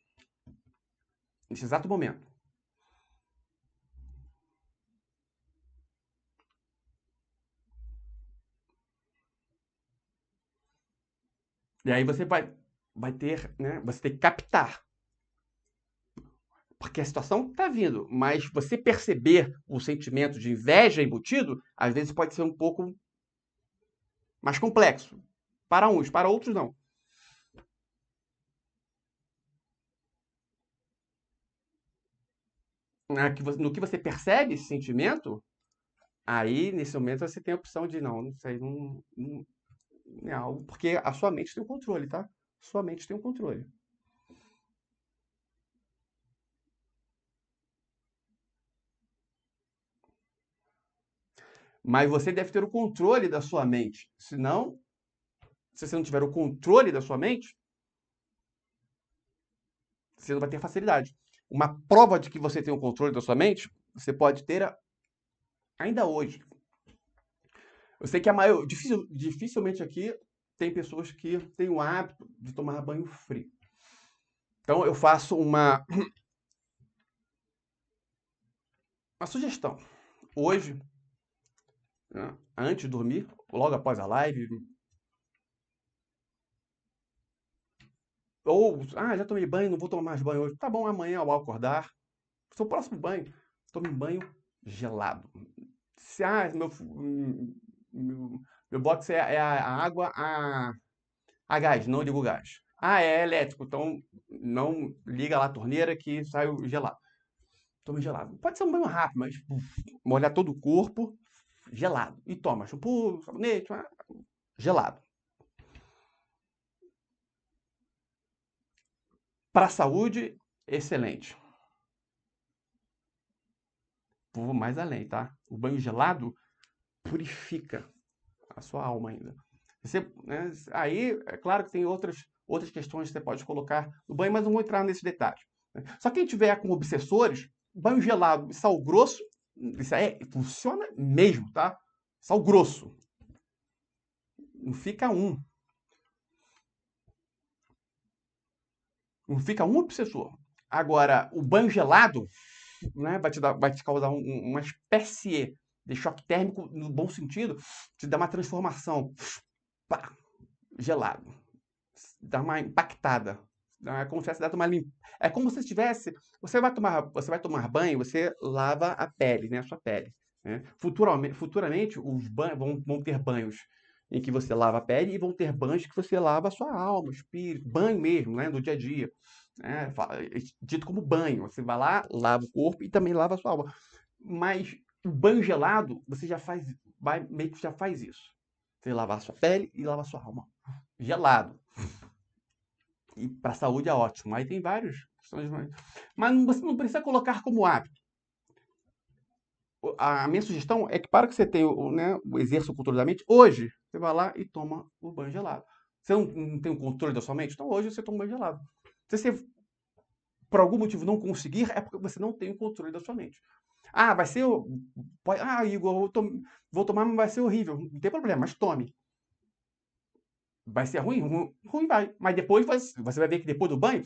Nesse exato momento. E aí você vai ter, né? Você tem que captar. Porque a situação está vindo, mas você perceber o sentimento de inveja embutido, às vezes pode ser um pouco mais complexo. Para uns, para outros não. No que você percebe esse sentimento, aí nesse momento você tem a opção de não sei, não é algo, porque a sua mente tem o controle, tá? Sua mente tem o controle. Mas você deve ter o controle da sua mente. Senão, se você não tiver o controle da sua mente, você não vai ter facilidade. Uma prova de que você tem o controle da sua mente, você pode ter ainda hoje. Eu sei que dificilmente aqui tem pessoas que têm o hábito de tomar banho frio. Então eu faço uma sugestão. Hoje, né, antes de dormir, logo após a live, ou, já tomei banho, não vou tomar mais banho hoje. Tá bom, amanhã ao acordar, seu próximo banho, tome um banho gelado. Se, meu box é a água a gás, não ligo o gás. É elétrico, então não liga lá a torneira que sai o gelado. Tome gelado. Pode ser um banho rápido, mas molhar todo o corpo, gelado. E toma shampoo, sabonete, gelado. Para a saúde, excelente. Vou mais além, tá? O banho gelado purifica a sua alma ainda. Você, né, aí, é claro que tem outras questões que você pode colocar no banho, mas não vou entrar nesse detalhe. Né? Só quem tiver com obsessores, banho gelado e sal grosso, isso aí funciona mesmo, tá? Sal grosso. Não fica um. Não fica um obsessor. Agora, o banho gelado, né, vai te causar uma espécie de choque térmico no bom sentido, te dá uma transformação. Pá, gelado. Dá uma impactada. É como se tivesse dado uma limpa. É como se tivesse. Você vai tomar banho, você lava a pele, né? A sua pele. Né? Futuramente os banhos vão ter banhos em que você lava a pele e vão ter banhos que você lava a sua alma, o espírito, banho mesmo, né? Do dia a dia. Né? Dito como banho. Você vai lá, lava o corpo e também lava a sua alma. Mas o banho gelado, você já faz, meio que já faz isso. Você lava a sua pele e lava a sua alma. Gelado. E para a saúde é ótimo. Aí tem vários. Mas você não precisa colocar como hábito. A minha sugestão é que para que você tenha, né, o exerça o controle da mente, hoje você vai lá e toma o banho gelado. Você não tem o controle da sua mente? Então hoje você toma um banho gelado. Se você, por algum motivo, não conseguir, é porque você não tem o controle da sua mente. Ah, vai ser. Igor, vou tomar, mas vai ser horrível. Não tem problema, mas tome. Vai ser ruim? Ruim vai. Mas depois você vai ver que depois do banho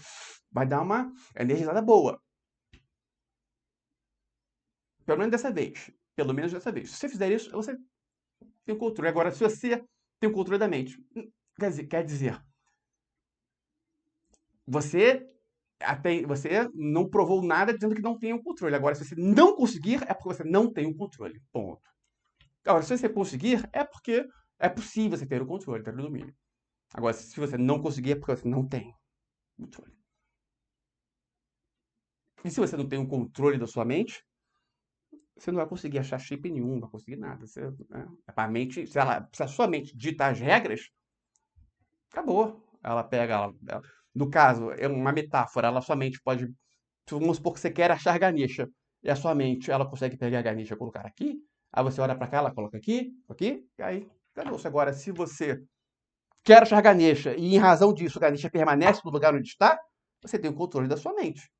vai dar uma energizada boa. Pelo menos dessa vez. Pelo menos dessa vez. Se você fizer isso, você tem o controle. Agora, se você tem o controle da mente, quer dizer, você não provou nada dizendo que não tem o controle. Agora, se você não conseguir, é porque você não tem o controle. Ponto. Agora, se você conseguir, é porque é possível você ter o controle, ter o domínio. Agora, se você não conseguir, é porque você não tem controle. E se você não tem o controle da sua mente, você não vai conseguir achar chip nenhum, não vai conseguir nada. A mente, se a sua mente dita as regras, acabou. Ela pega, no caso, é uma metáfora, ela somente pode, vamos supor que você quer achar Ganesha, e a sua mente, ela consegue pegar a Ganesha e colocar aqui, aí você olha para cá, ela coloca aqui, e aí, acabou-se. Agora, se você quer achar Ganesha, e em razão disso, Ganesha permanece no lugar onde está, você tem o controle da sua mente.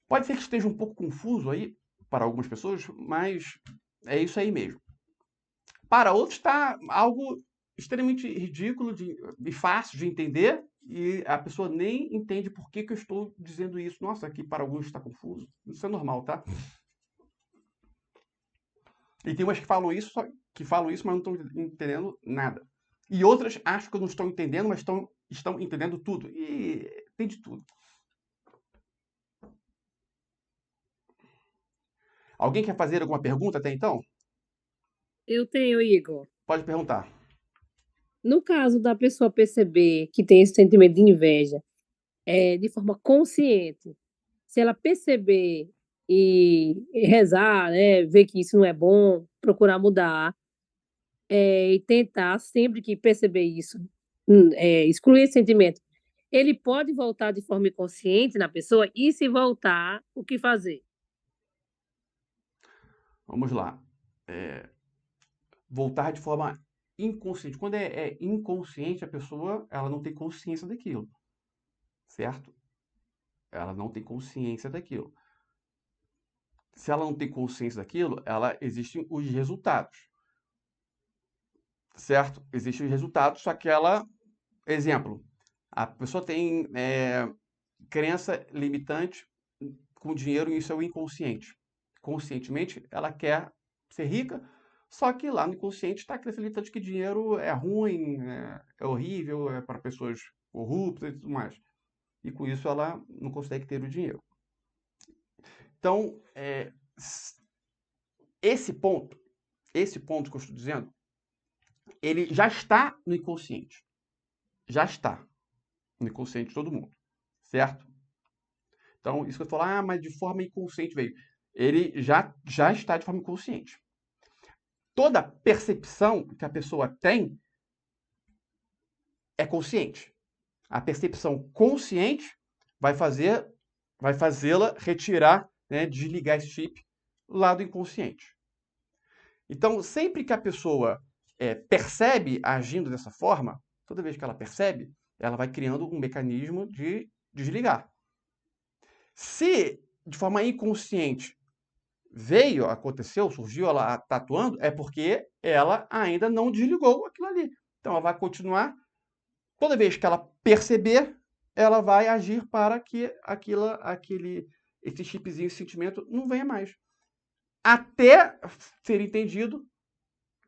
Pode ser que esteja um pouco confuso aí para algumas pessoas, mas é isso aí mesmo. Para outros está algo extremamente ridículo e fácil de entender e a pessoa nem entende por que eu estou dizendo isso. Nossa, aqui para alguns está confuso. Isso é normal, tá? E tem umas que falam isso, mas não estão entendendo nada. E outras acham que não estão entendendo, mas estão entendendo tudo. E tem de tudo. Alguém quer fazer alguma pergunta até então? Eu tenho, Igor. Pode perguntar. No caso da pessoa perceber que tem esse sentimento de inveja, de forma consciente, se ela perceber e rezar, né, ver que isso não é bom, procurar mudar, e tentar sempre que perceber isso, excluir esse sentimento, ele pode voltar de forma inconsciente na pessoa e se voltar, o que fazer? Vamos lá. Voltar de forma inconsciente. Quando é inconsciente, a pessoa ela não tem consciência daquilo, certo? Ela não tem consciência daquilo. Se ela não tem consciência daquilo, existem os resultados, certo? Existem os resultados, só que exemplo, a pessoa tem crença limitante com dinheiro e isso é o inconsciente. Conscientemente, ela quer ser rica, só que lá no inconsciente está a crença limitante que dinheiro é ruim, é horrível, é para pessoas corruptas e tudo mais. E com isso ela não consegue ter o dinheiro. Então, esse ponto que eu estou dizendo, ele já está no inconsciente. Já está no inconsciente de todo mundo, certo? Então, isso que eu falo, mas de forma inconsciente veio. Ele já está de forma inconsciente. Toda percepção que a pessoa tem é consciente. A percepção consciente vai fazê-la retirar, né, desligar esse chip lá do inconsciente. Então, sempre que a pessoa percebe agindo dessa forma, toda vez que ela percebe, ela vai criando um mecanismo de desligar. Se de forma inconsciente aconteceu, surgiu, ela está atuando, é porque ela ainda não desligou aquilo ali. Então ela vai continuar. Toda vez que ela perceber, ela vai agir para que esse chipzinho, esse sentimento não venha mais. Até ser entendido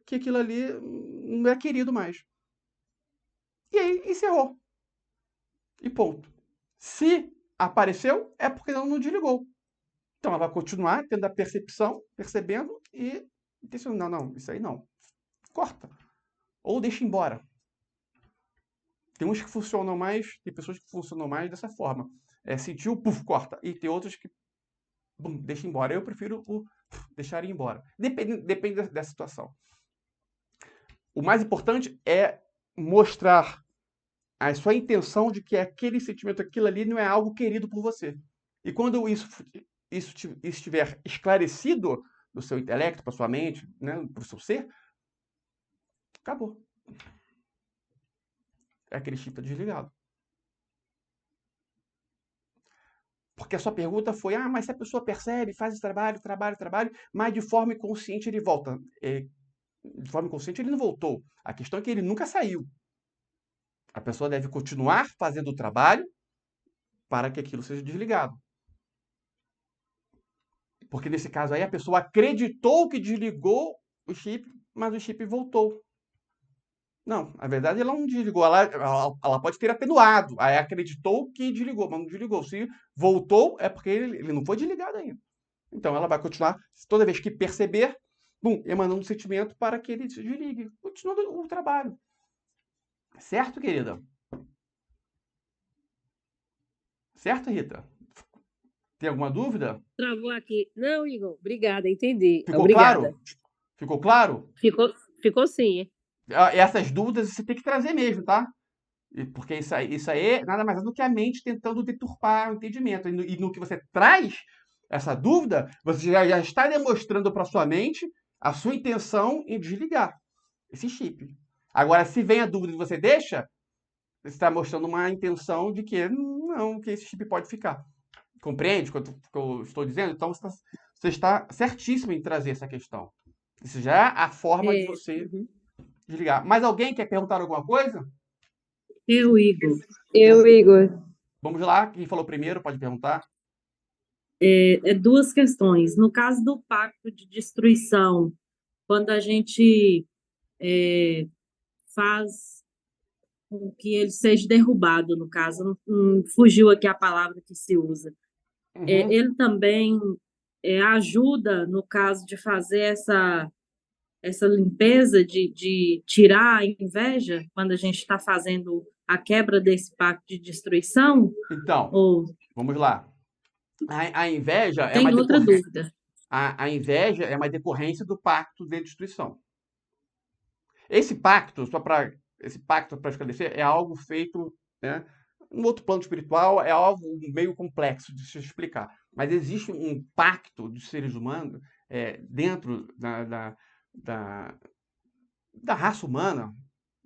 que aquilo ali não é querido mais. E aí encerrou. E ponto. Se apareceu, é porque ela não desligou. Então ela vai continuar tendo a percepção, percebendo e pensando, não, isso aí não. Corta. Ou deixa embora. Tem uns que funcionam mais, tem pessoas que funcionam mais dessa forma. Sentiu, puf, corta. E tem outras que, bum, deixa embora. Eu prefiro deixar ir embora. Depende da situação. O mais importante é mostrar a sua intenção de que aquele sentimento, aquilo ali não é algo querido por você. E quando isso estiver esclarecido no seu intelecto, para sua mente, né, para o seu ser, acabou. Aquele chip está desligado. Porque a sua pergunta foi, mas se a pessoa percebe, faz esse trabalho, mas de forma inconsciente ele volta. De forma inconsciente ele não voltou. A questão é que ele nunca saiu. A pessoa deve continuar fazendo o trabalho para que aquilo seja desligado. Porque nesse caso aí a pessoa acreditou que desligou o chip, mas o chip voltou. Não, na verdade ela não desligou, ela pode ter atenuado. Aí acreditou que desligou, mas não desligou. Se voltou, é porque ele não foi desligado ainda. Então ela vai continuar, toda vez que perceber, emanando um sentimento para que ele se desligue, continuando o trabalho. Certo, querida? Certo, Rita? Tem alguma dúvida? Travou aqui. Não, Igor, obrigada, entendi. Ficou claro? Obrigada. Ficou claro? Ficou sim. Essas dúvidas você tem que trazer mesmo, tá? Porque isso aí nada mais é do que a mente tentando deturpar o entendimento. E no que você traz essa dúvida, você já está demonstrando para sua mente a sua intenção em desligar esse chip. Agora, se vem a dúvida e você deixa, você está mostrando uma intenção de que não, que esse chip pode ficar. Compreende o que eu estou dizendo? Então, você está certíssimo em trazer essa questão. Isso já é a forma de você Uhum. desligar. Mas alguém quer perguntar alguma coisa? Eu, Igor. Eu, Igor. Vamos lá, quem falou primeiro pode perguntar. Duas questões. No caso do pacto de destruição, quando a gente faz com que ele seja derrubado, no caso, não fugiu aqui a palavra que se usa. Uhum. Ele também ajuda, no caso de fazer essa limpeza, de tirar a inveja, quando a gente está fazendo a quebra desse pacto de destruição? Então, Ou vamos lá. A inveja é uma tem outra decorrência. dúvida? A inveja é uma decorrência do pacto de destruição. Esse pacto para esclarecer, é algo feito, né, no outro plano espiritual, é algo meio complexo de se explicar. Mas existe um pacto dos seres humanos dentro da raça humana,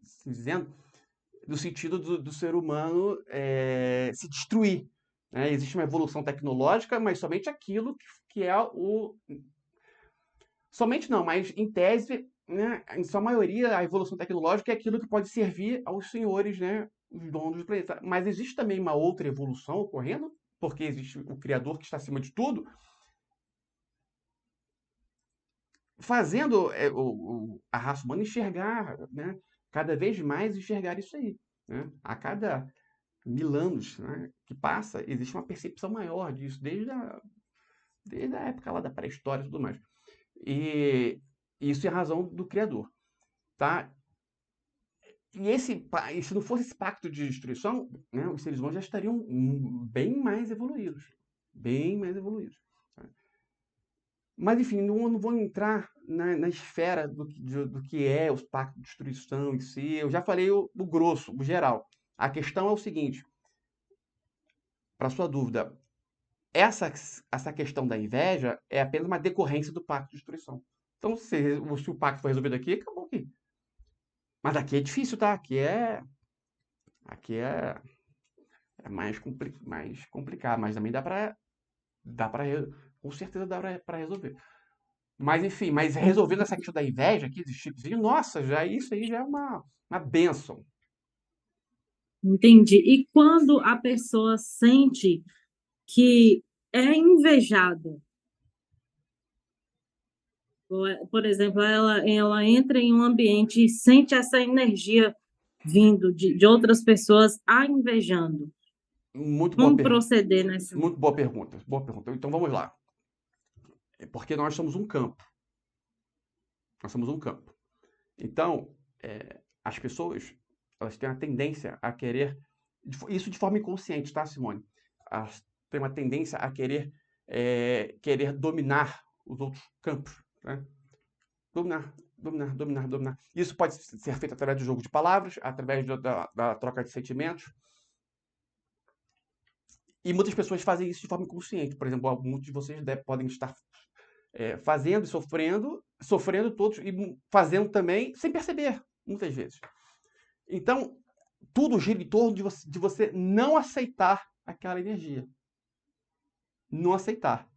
assim dizendo, no sentido do ser humano se destruir. Né? Existe uma evolução tecnológica, mas somente aquilo que é o. Somente não, mas em tese, né, em sua maioria, a evolução tecnológica é aquilo que pode servir aos senhores, né, os donos do planeta. Mas existe também uma outra evolução ocorrendo, porque existe o Criador que está acima de tudo, fazendo a raça humana enxergar, né, cada vez mais enxergar isso aí. Né? A cada 1000 anos, né, que passa, existe uma percepção maior disso, desde a época lá da pré-história e tudo mais. E isso é a razão do Criador. Tá? E se não fosse esse pacto de destruição, né, os seres humanos já estariam bem mais evoluídos. Bem mais evoluídos. Tá? Mas, enfim, não vou entrar na esfera do que é os pactos de destruição em si. Eu já falei o grosso, o geral. A questão é o seguinte, para sua dúvida, essa questão da inveja é apenas uma decorrência do pacto de destruição. Então, se o pacto foi resolvido aqui, acabou aqui. Mas aqui é difícil, tá? Aqui é mais complicado, mas também com certeza dá para resolver. Mas enfim, resolvendo essa questão da inveja aqui, desse chipzinho, nossa, isso aí já é uma bênção. Entendi. E quando a pessoa sente que é invejada, por exemplo, ela entra em um ambiente e sente essa energia vindo de outras pessoas a invejando. Muito boa Como pergunta. proceder nessa? Muito boa pergunta. Boa pergunta. Então vamos lá. É porque nós somos um campo. Nós somos um campo. Então, as pessoas, elas têm a tendência a querer, isso de forma inconsciente, tá, Simone? Elas têm uma tendência a querer dominar os outros campos, né? Dominar. dominar, dominar, dominar. Isso pode ser feito através do jogo de palavras, através da troca de sentimentos. E muitas pessoas fazem isso de forma inconsciente. Por exemplo, muitos de vocês podem estar fazendo e sofrendo todos e fazendo também sem perceber, muitas vezes. Então, tudo gira em torno de você não aceitar aquela energia. Não aceitar.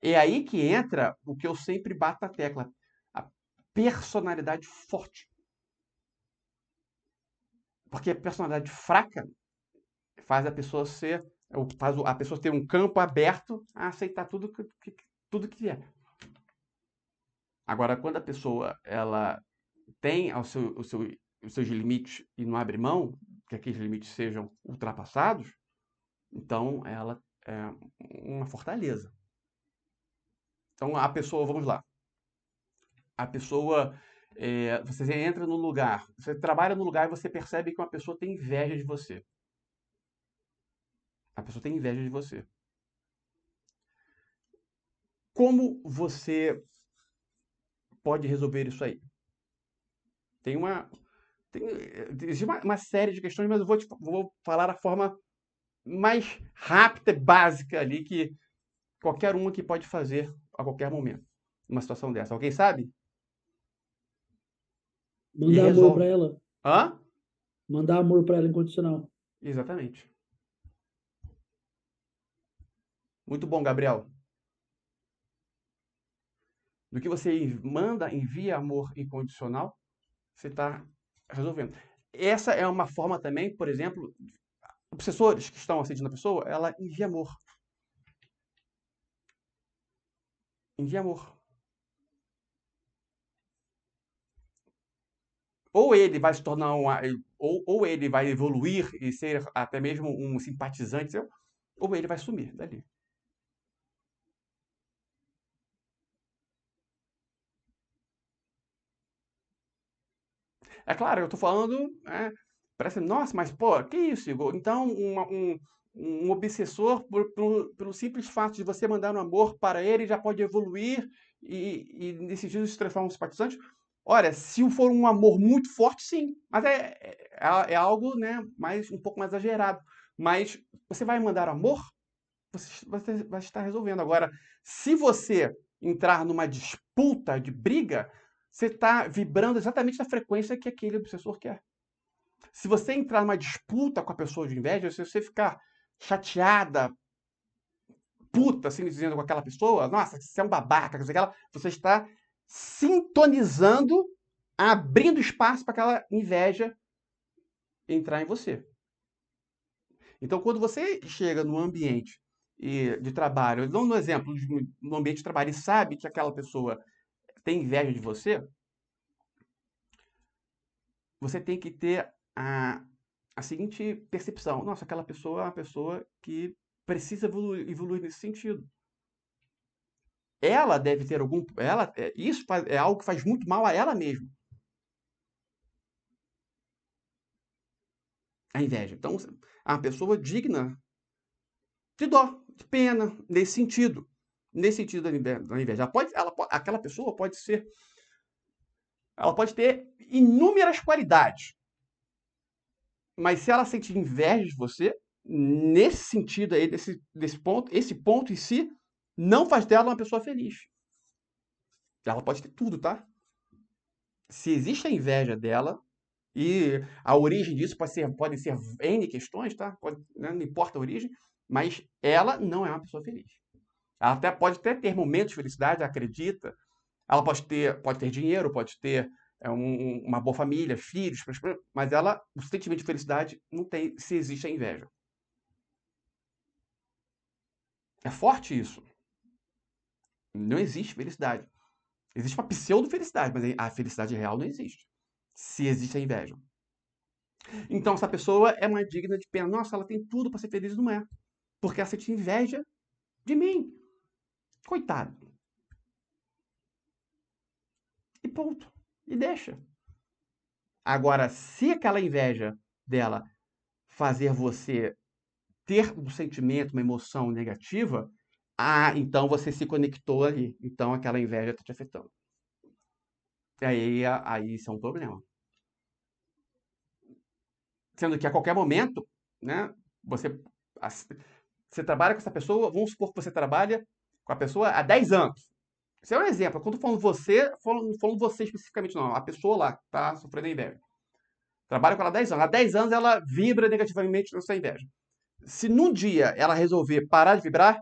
É aí que entra o que eu sempre bato na tecla, a personalidade forte. Porque a personalidade fraca faz a pessoa ter um campo aberto a aceitar tudo que vier. Agora, quando a pessoa ela tem os seus limites e não abre mão, que aqueles limites sejam ultrapassados, então ela é uma fortaleza. Então a pessoa, vamos lá, a pessoa, você entra no lugar, você trabalha no lugar e você percebe que uma pessoa tem inveja de você. A pessoa tem inveja de você. Como você pode resolver isso aí? Existe uma série de questões, mas eu vou falar a forma mais rápida e básica ali que qualquer uma que pode fazer a qualquer momento. Numa situação dessa. Alguém sabe? E Mandar amor pra resolve. ela. Hã? Mandar amor pra ela incondicional. Exatamente. Muito bom, Gabriel. Do que você envia amor incondicional, você está resolvendo. Essa é uma forma também, por exemplo, obsessores que estão assediando a pessoa, ela envia amor. Envia amor. Ou ele vai se tornar ou ele vai evoluir e ser até mesmo um simpatizante seu, ou ele vai sumir dali. É claro, eu estou falando, parece, nossa, mas pô, que isso, Igor? Então, um obsessor, pelo simples fato de você mandar um amor para ele, já pode evoluir e nesse sentido se transformar em um simpatizante? Olha, se for um amor muito forte, sim, mas é algo, né, um pouco mais exagerado. Mas você vai mandar amor, você vai estar resolvendo. Agora, se você entrar numa disputa de briga, você está vibrando exatamente na frequência que aquele obsessor quer. Se você entrar numa disputa com a pessoa de inveja, se você ficar chateada, puta, assim dizendo com aquela pessoa, nossa, você é um babaca, você está sintonizando, abrindo espaço para aquela inveja entrar em você. Então, quando você chega num ambiente de trabalho, dando um exemplo, no ambiente de trabalho, e sabe que aquela pessoa tem inveja de você tem que ter a seguinte percepção. Nossa, aquela pessoa é uma pessoa que precisa evoluir nesse sentido. Ela deve ter isso é algo que faz muito mal a ela mesma. A inveja. Então, é uma pessoa digna de dó, de pena, nesse sentido. Nesse sentido da inveja. Aquela pessoa ela pode ter inúmeras qualidades. Mas se ela sente inveja de você, nesse sentido aí, desse ponto, esse ponto em si, não faz dela uma pessoa feliz. Ela pode ter tudo, tá? Se existe a inveja dela, e a origem disso pode ser N questões, tá? Não importa a origem, mas ela não é uma pessoa feliz. Ela pode até ter momentos de felicidade, acredita. Ela pode ter dinheiro, pode ter uma boa família, filhos, mas o sentimento de felicidade não tem se existe a inveja. É forte isso. Não existe felicidade. Existe uma pseudo-felicidade, mas a felicidade real não existe. Se existe a inveja. Então, essa pessoa é uma digna de pena. Nossa, ela tem tudo para ser feliz, não é. Porque ela sente inveja de mim. Coitado. E ponto. E deixa. Agora, se aquela inveja dela fazer você ter um sentimento, uma emoção negativa, então você se conectou ali. Então aquela inveja está te afetando. Aí isso é um problema. Sendo que a qualquer momento, né, você trabalha com essa pessoa, vamos supor que você trabalha com a pessoa há 10 anos. Isso é um exemplo. Quando eu tô falando você especificamente, não, a pessoa lá que está sofrendo inveja. Trabalha com ela há 10 anos. Há 10 anos ela vibra negativamente nessa inveja. Se num dia ela resolver parar de vibrar,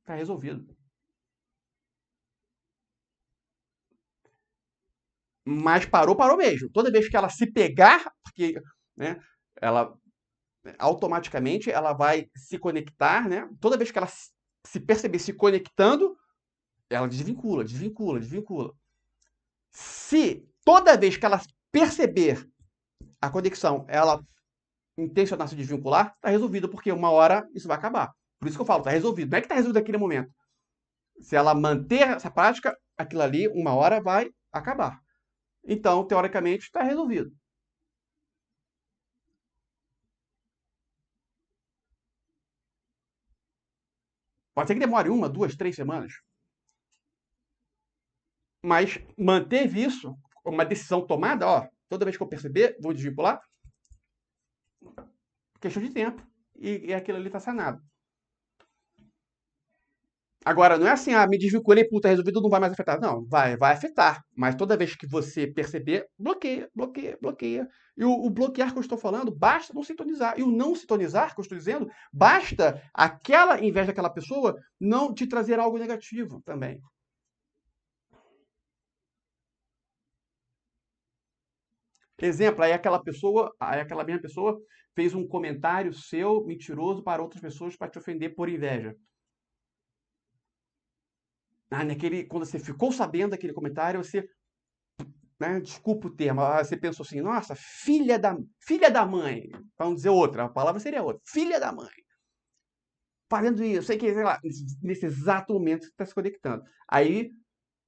tá resolvido. Mas parou mesmo. Toda vez que ela se pegar, porque, né, ela automaticamente ela vai se conectar, né? Toda vez que ela se perceber se conectando, ela desvincula. Se toda vez que ela perceber a conexão, ela intencionar se desvincular, tá resolvido, porque uma hora isso vai acabar. Por isso que eu falo, tá resolvido. Não é que tá resolvido naquele momento. Se ela manter essa prática, aquilo ali, uma hora vai acabar. Então, teoricamente, está resolvido. Pode ser que demore 1, 2, 3 semanas. Mas manteve isso, uma decisão tomada, ó, toda vez que eu perceber, vou desvincular. Questão de tempo. E aquilo ali está sanado. Agora, não é assim, me desvinculei, puta, resolvido, não vai mais afetar. Não, vai afetar. Mas toda vez que você perceber, bloqueia. E o bloquear que eu estou falando, basta não sintonizar. E o não sintonizar, que eu estou dizendo, basta aquela, em vez daquela pessoa, não te trazer algo negativo também. Exemplo, aí aquela mesma pessoa fez um comentário seu, mentiroso, para outras pessoas para te ofender por inveja. Quando você ficou sabendo daquele comentário, você, né, desculpa o termo, você pensou assim, nossa, filha da mãe, vamos dizer outra, a palavra seria outra, filha da mãe, fazendo isso, sei lá, nesse exato momento você está se conectando. Aí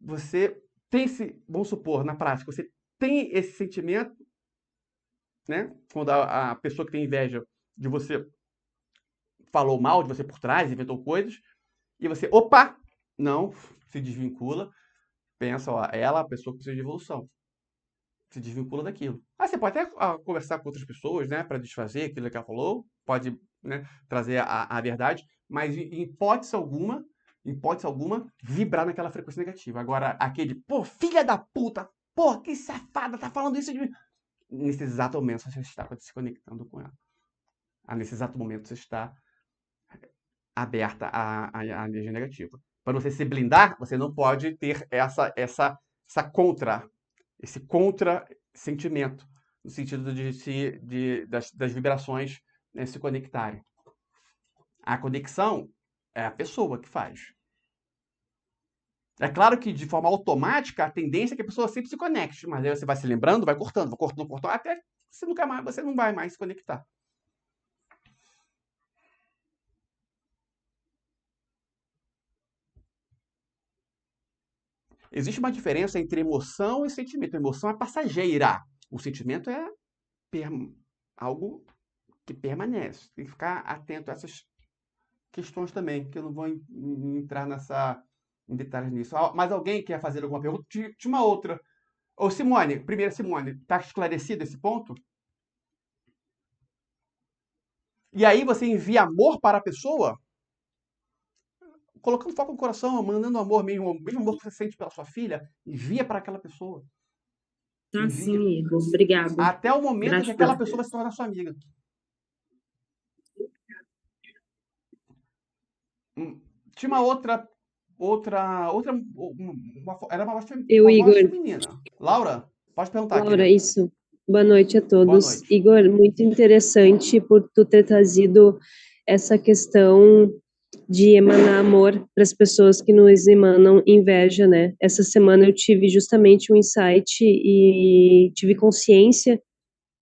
você tem vamos supor, na prática, você tem esse sentimento, né, quando a pessoa que tem inveja de você falou mal de você por trás, inventou coisas, e você, opa, não, se desvincula, pensa, ó, ela é a pessoa que precisa de evolução. Se desvincula daquilo. Aí você pode até conversar com outras pessoas, né, para desfazer aquilo que ela falou, pode, né, trazer a verdade, mas em hipótese alguma, vibrar naquela frequência negativa. Agora, aquele, pô, filha da puta, pô, que safada, tá falando isso de mim. Nesse exato momento você está se conectando com ela. Nesse exato momento você está aberta à energia negativa. Para você se blindar, você não pode ter esse contra-sentimento, no sentido das vibrações, né, se conectarem. A conexão é a pessoa que faz. É claro que, de forma automática, a tendência é que a pessoa sempre se conecte, mas aí você vai se lembrando, vai cortando, até que você não vai mais se conectar. Existe uma diferença entre emoção e sentimento. A emoção é passageira. O sentimento é algo que permanece. Tem que ficar atento a essas questões também, que eu não vou entrar em detalhes nisso. Mas alguém quer fazer alguma pergunta? Tinha uma outra. Ô, Simone, primeiro, Simone, está esclarecido esse ponto? E aí você envia amor para a pessoa, colocando foco no coração, mandando amor mesmo, o mesmo amor que você sente pela sua filha, envia para aquela pessoa. Tá sim, Igor. Obrigado. Até o momento Gratidão. que aquela pessoa vai se tornar sua amiga. Tinha uma outra, era uma voz Igor. feminina. Laura, pode perguntar. Laura, querida. isso. Boa noite a todos. Boa noite. Igor, muito interessante por tu ter trazido essa questão de emanar amor para as pessoas que nos emanam inveja, né? Essa semana eu tive justamente um insight e tive consciência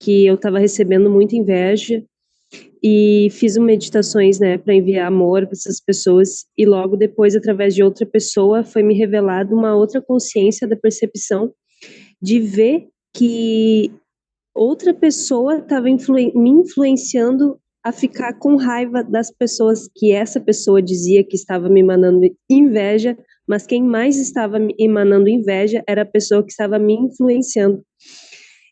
que eu estava recebendo muita inveja e fiz meditações, né, para enviar amor para essas pessoas e logo depois, através de outra pessoa, foi me revelado uma outra consciência da percepção de ver que outra pessoa estava me influenciando a ficar com raiva das pessoas que essa pessoa dizia que estava me mandando inveja, mas quem mais estava me emanando inveja era a pessoa que estava me influenciando.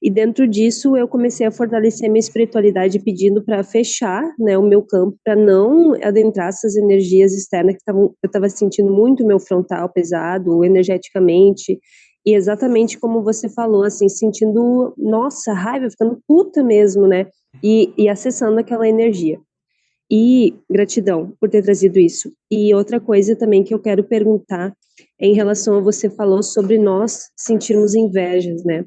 E dentro disso, eu comecei a fortalecer minha espiritualidade pedindo para fechar, né, o meu campo, para não adentrar essas energias externas que eu estava sentindo muito meu frontal pesado, energeticamente, e exatamente como você falou, assim, sentindo, nossa, raiva, ficando puta mesmo, né, e acessando aquela energia. E gratidão por ter trazido isso. E outra coisa também que eu quero perguntar é em relação a você falou sobre nós sentirmos invejas, né?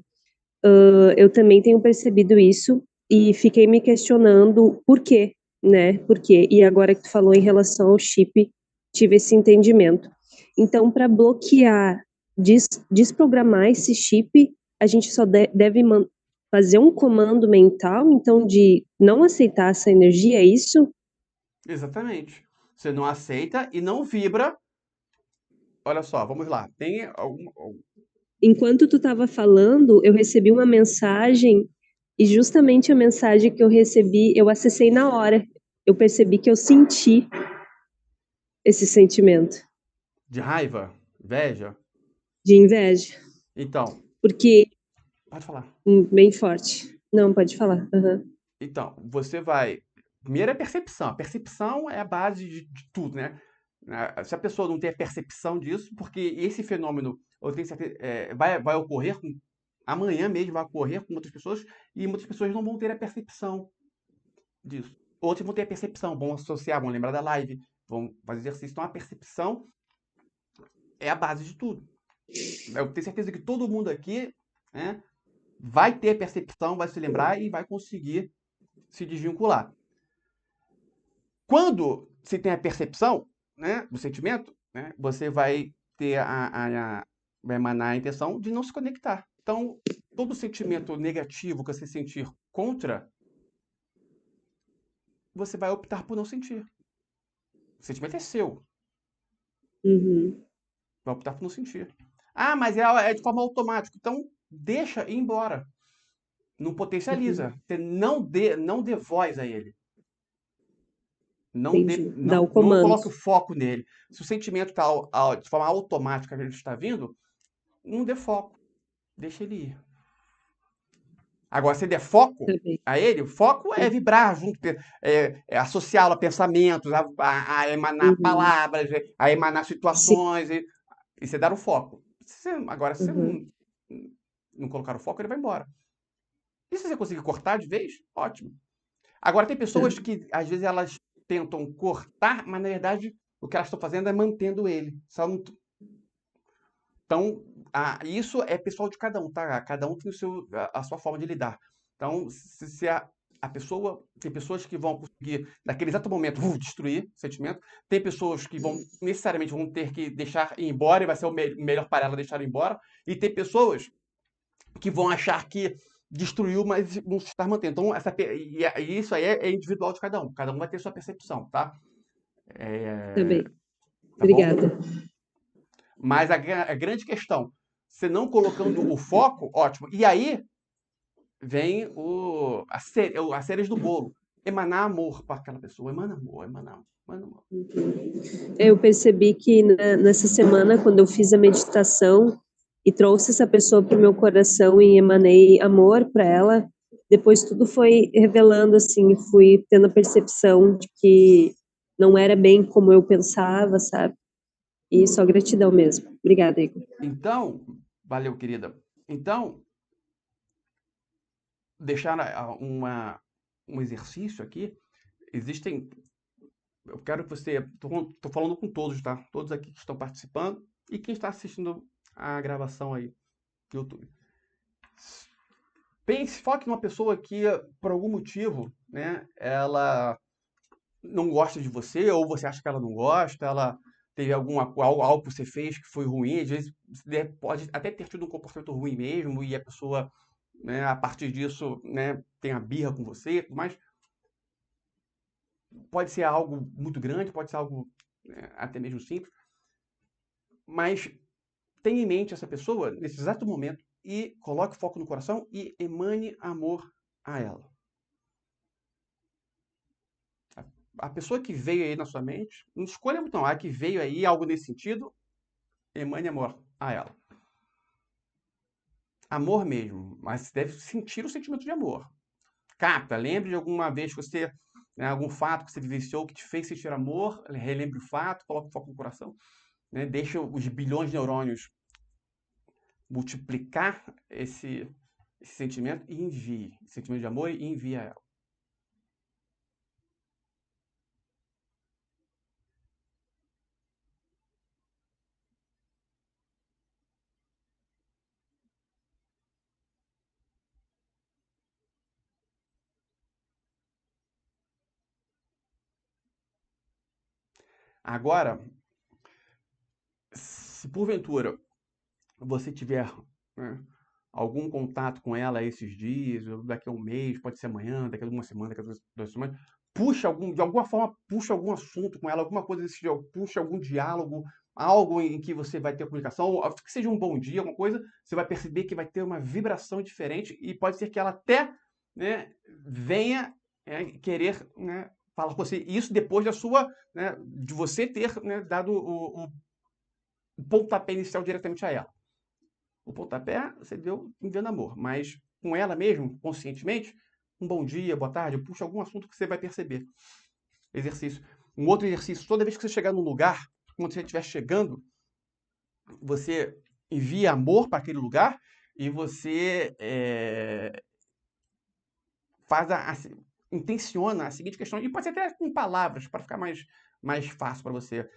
Eu também tenho percebido isso e fiquei me questionando por quê, né? Por quê? E agora que tu falou em relação ao chip, tive esse entendimento. Então, para bloquear, desprogramar esse chip, a gente só deve fazer um comando mental, então, de não aceitar essa energia, é isso? Exatamente. Você não aceita e não vibra. Olha só, vamos lá. Tem Enquanto tu estava falando, eu recebi uma mensagem e justamente a mensagem que eu recebi, eu acessei na hora. Eu percebi que eu senti esse sentimento de raiva, inveja. de inveja, Então, porque pode falar. bem forte. Não, pode falar. Aham. Então, você vai. Primeiro é percepção. A percepção é a base de tudo, né? Se a pessoa não tem a percepção disso, porque esse fenômeno, eu tenho certeza, vai ocorrer amanhã mesmo, vai ocorrer com muitas pessoas, e muitas pessoas não vão ter a percepção disso. Outros vão ter a percepção, vão associar, vão lembrar da live, vão fazer exercício. Então, a percepção é a base de tudo. Eu tenho certeza que todo mundo aqui, né, vai ter a percepção, vai se lembrar e vai conseguir se desvincular. Quando se tem a percepção, né, do sentimento, né, você vai ter vai emanar a intenção de não se conectar. Então, todo sentimento negativo que você sentir contra, você vai optar por não sentir. O sentimento é seu, Uhum. vai optar por não sentir. Ah, mas é de forma automática. Então, deixa ir embora. Não potencializa. Uhum. Você não dê voz a ele. Entendi. Dá o Não comando. coloque o foco nele. Se o sentimento está de forma automática, ele está vindo, não dê foco. Deixa ele ir. Agora, se der foco Tá bem. a ele, o foco é vibrar junto, associá-lo a pensamentos, a emanar Uhum. palavras, a emanar Sim. situações, e você dar o foco. Agora, se você Uhum. não colocar o foco, ele vai embora. E se você conseguir cortar de vez, ótimo. Agora, tem Tá. pessoas que, às vezes, elas tentam cortar, mas, na verdade, o que elas estão fazendo é mantendo ele. Então, isso é pessoal de cada um, tá? Cada um tem a sua forma de lidar. Então, se a pessoa. Tem pessoas que vão conseguir, naquele exato momento, destruir o sentimento. Tem pessoas que vão necessariamente vão ter que deixar ir embora e vai ser o melhor para ela deixar ir embora. E tem pessoas que vão achar que destruiu, mas não se está mantendo. Então, e isso aí é individual de cada um. Cada um vai ter sua percepção, tá? Tá bem. Tá bom? Obrigada. Mas a grande questão, você não colocando o foco, ótimo. E aí vem as cerejas do bolo. Emanar amor para aquela pessoa. Emana amor, emana amor, emana amor. Eu percebi que nessa semana, quando eu fiz a meditação e trouxe essa pessoa para o meu coração e emanei amor para ela, depois tudo foi revelando, assim, fui tendo a percepção de que não era bem como eu pensava, sabe? E só gratidão mesmo. Obrigada, Igor. Então, valeu, querida. Então, deixar um exercício aqui. Existem. Eu quero que você. Estou falando com todos, tá? Todos aqui que estão participando e quem está assistindo a gravação aí no YouTube. Foque numa pessoa que, por algum motivo, né, ela não gosta de você, ou você acha que ela não gosta, ela teve algo que você fez que foi ruim, às vezes você pode até ter tido um comportamento ruim mesmo, e a pessoa, né, a partir disso, né, tem a birra com você, mas pode ser algo muito grande, pode ser algo, né, até mesmo simples, mas tenha em mente essa pessoa nesse exato momento e coloque o foco no coração e emane amor a ela. A pessoa que veio aí na sua mente, não escolha muito não, a que veio aí, algo nesse sentido, emane amor a ela. Amor mesmo, mas você deve sentir o sentimento de amor. Capta, lembre de alguma vez que você, né, algum fato que você vivenciou que te fez sentir amor, relembre o fato, coloque o foco no coração, né, deixa os bilhões de neurônios multiplicar esse sentimento e envie. Esse sentimento de amor e envie a ela. Agora, se porventura você tiver, né, algum contato com ela esses dias, ou daqui a um mês, pode ser amanhã, daqui a uma semana, daqui a 2 semanas, de alguma forma, puxa algum assunto com ela, alguma coisa desse tipo, puxa algum diálogo, algo em que você vai ter comunicação, que seja um bom dia, alguma coisa, você vai perceber que vai ter uma vibração diferente e pode ser que ela até, né, venha querer, né, falar com você. Isso depois da sua, né, de você ter, né, dado o pontapé inicial diretamente a ela. O pontapé você deu enviando amor, mas com ela mesmo, conscientemente, um bom dia, boa tarde, puxa algum assunto que você vai perceber. Exercício. Um outro exercício, toda vez que você chegar num lugar, quando você estiver chegando, você envia amor para aquele lugar e você intenciona a seguinte questão, e pode ser até com palavras, para ficar mais fácil para você.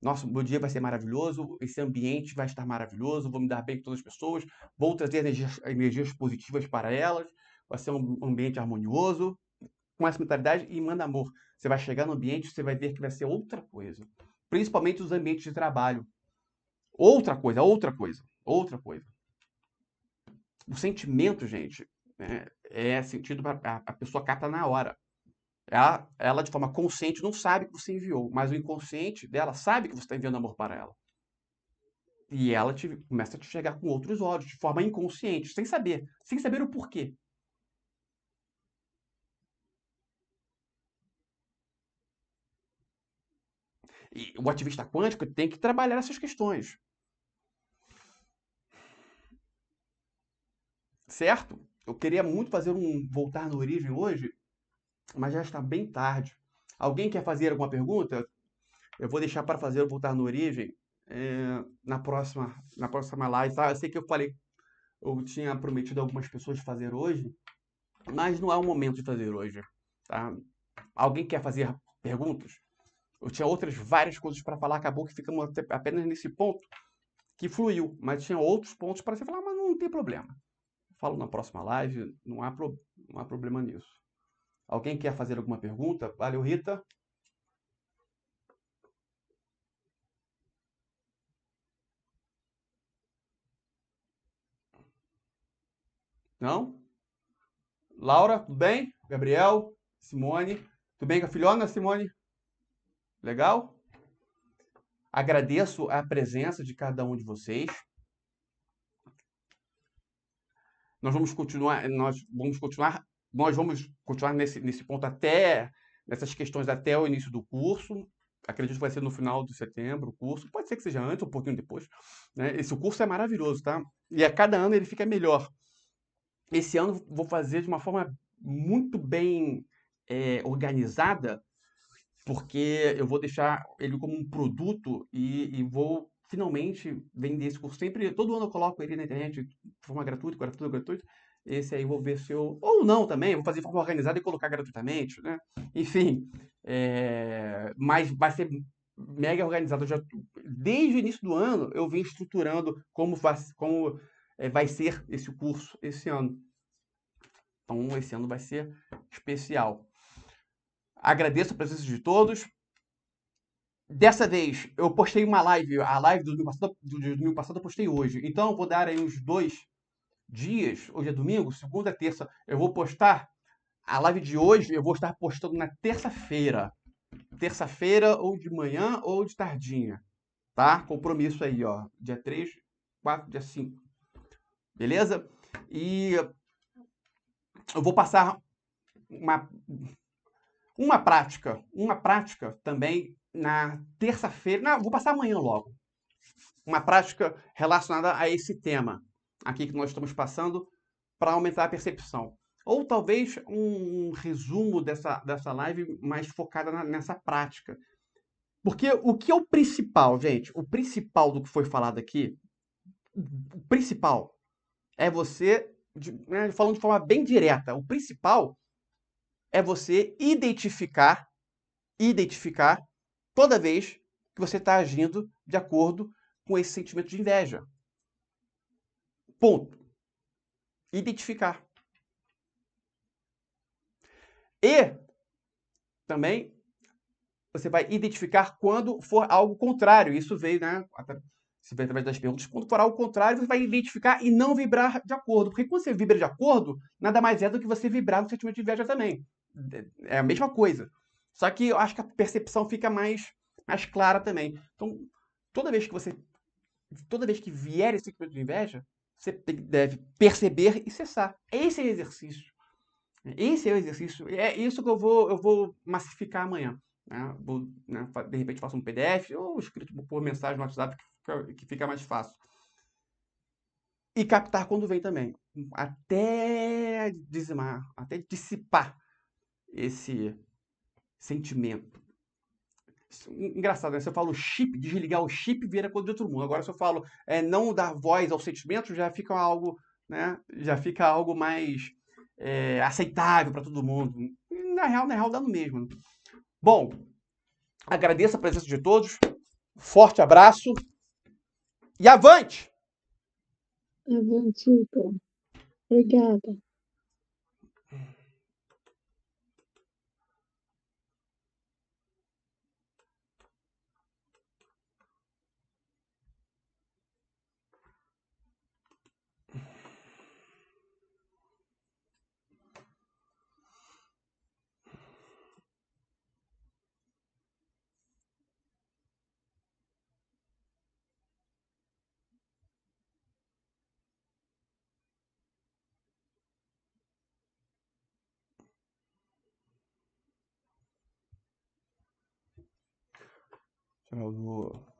Nossa, meu dia vai ser maravilhoso, esse ambiente vai estar maravilhoso, vou me dar bem com todas as pessoas, vou trazer energias positivas para elas, vai ser um ambiente harmonioso, com essa mentalidade, e manda amor. Você vai chegar no ambiente, você vai ver que vai ser outra coisa. Principalmente os ambientes de trabalho. Outra coisa. O sentimento, gente, é sentido, a pessoa capta na hora. Ela, de forma consciente, não sabe que você enviou, mas o inconsciente dela sabe que você está enviando amor para ela. E ela começa a te chegar com outros olhos, de forma inconsciente, sem saber o porquê. E o ativista quântico tem que trabalhar essas questões. Certo? Eu queria muito fazer um voltar na origem hoje, mas já está bem tarde. Alguém quer fazer alguma pergunta? Eu vou deixar para fazer o voltar na origem na próxima live, tá? Eu sei que eu tinha prometido a algumas pessoas fazer hoje, mas não é o momento de fazer hoje, tá? Alguém quer fazer perguntas? Eu tinha várias coisas para falar, acabou que ficamos apenas nesse ponto que fluiu, mas tinha outros pontos para você falar, mas não tem problema. Falo na próxima live, não há problema nisso. Alguém quer fazer alguma pergunta? Valeu, Rita. Não? Laura, tudo bem? Gabriel, Simone, tudo bem com a filhona, Simone? Legal? Agradeço a presença de cada um de vocês. Nós vamos continuar nesse ponto nessas questões até o início do curso. Acredito que vai ser no final de setembro o curso. Pode ser que seja antes, um pouquinho depois, né? Esse curso é maravilhoso, tá? E a cada ano ele fica melhor. Esse ano vou fazer de uma forma muito bem organizada, porque eu vou deixar ele como um produto e vou finalmente vender esse curso. Todo ano eu coloco ele na internet de forma gratuita. Esse aí eu vou ver se eu... Ou não também, vou fazer de forma organizada e colocar gratuitamente, né? Enfim, mas vai ser mega organizado. Desde o início do ano eu vim estruturando como vai ser esse curso esse ano. Então, esse ano vai ser especial. Agradeço a presença de todos. Dessa vez, eu postei uma live. A live do domingo passado eu postei hoje. Então, eu vou dar aí uns 2 dias. Hoje é domingo, segunda, terça. Eu vou postar a live de hoje. Eu vou estar postando na terça-feira. Terça-feira, ou de manhã, ou de tardinha. Tá? Compromisso aí, ó. Dia 3, 4, dia 5. Beleza? E eu vou passar uma prática também na terça-feira. Não, vou passar amanhã logo. uma prática relacionada a esse tema aqui que nós estamos passando para aumentar a percepção. Ou talvez um resumo dessa live mais focada nessa prática. Porque o que é o principal, gente? O principal do que foi falado aqui, o principal é você, né, falando de forma bem direta, o principal é você identificar toda vez que você está agindo de acordo com esse sentimento de inveja. Ponto. Identificar. E também você vai identificar quando for algo contrário. Isso veio, né? Se veio através das perguntas. Quando for algo contrário, você vai identificar e não vibrar de acordo. Porque quando você vibra de acordo, nada mais é do que você vibrar no sentimento de inveja também. É a mesma coisa. Só que eu acho que a percepção fica mais clara também. Então, toda vez que vier esse sentimento de inveja, você deve perceber e cessar. Esse é o exercício. Esse é o exercício. É isso que eu vou massificar amanhã. Né? Né, de repente faço um PDF ou escrito por mensagem no WhatsApp que fica mais fácil. E captar quando vem também. Até dizimar, até dissipar esse sentimento. Engraçado, né? Se eu falo chip, desligar o chip vira coisa de outro mundo. Agora, se eu falo não dar voz ao sentimento, já fica algo, né? Já fica algo mais aceitável para todo mundo. Na real, dá no mesmo. Bom, agradeço a presença de todos. Forte abraço. E avante! Avante, Igor. Obrigada. Eu vou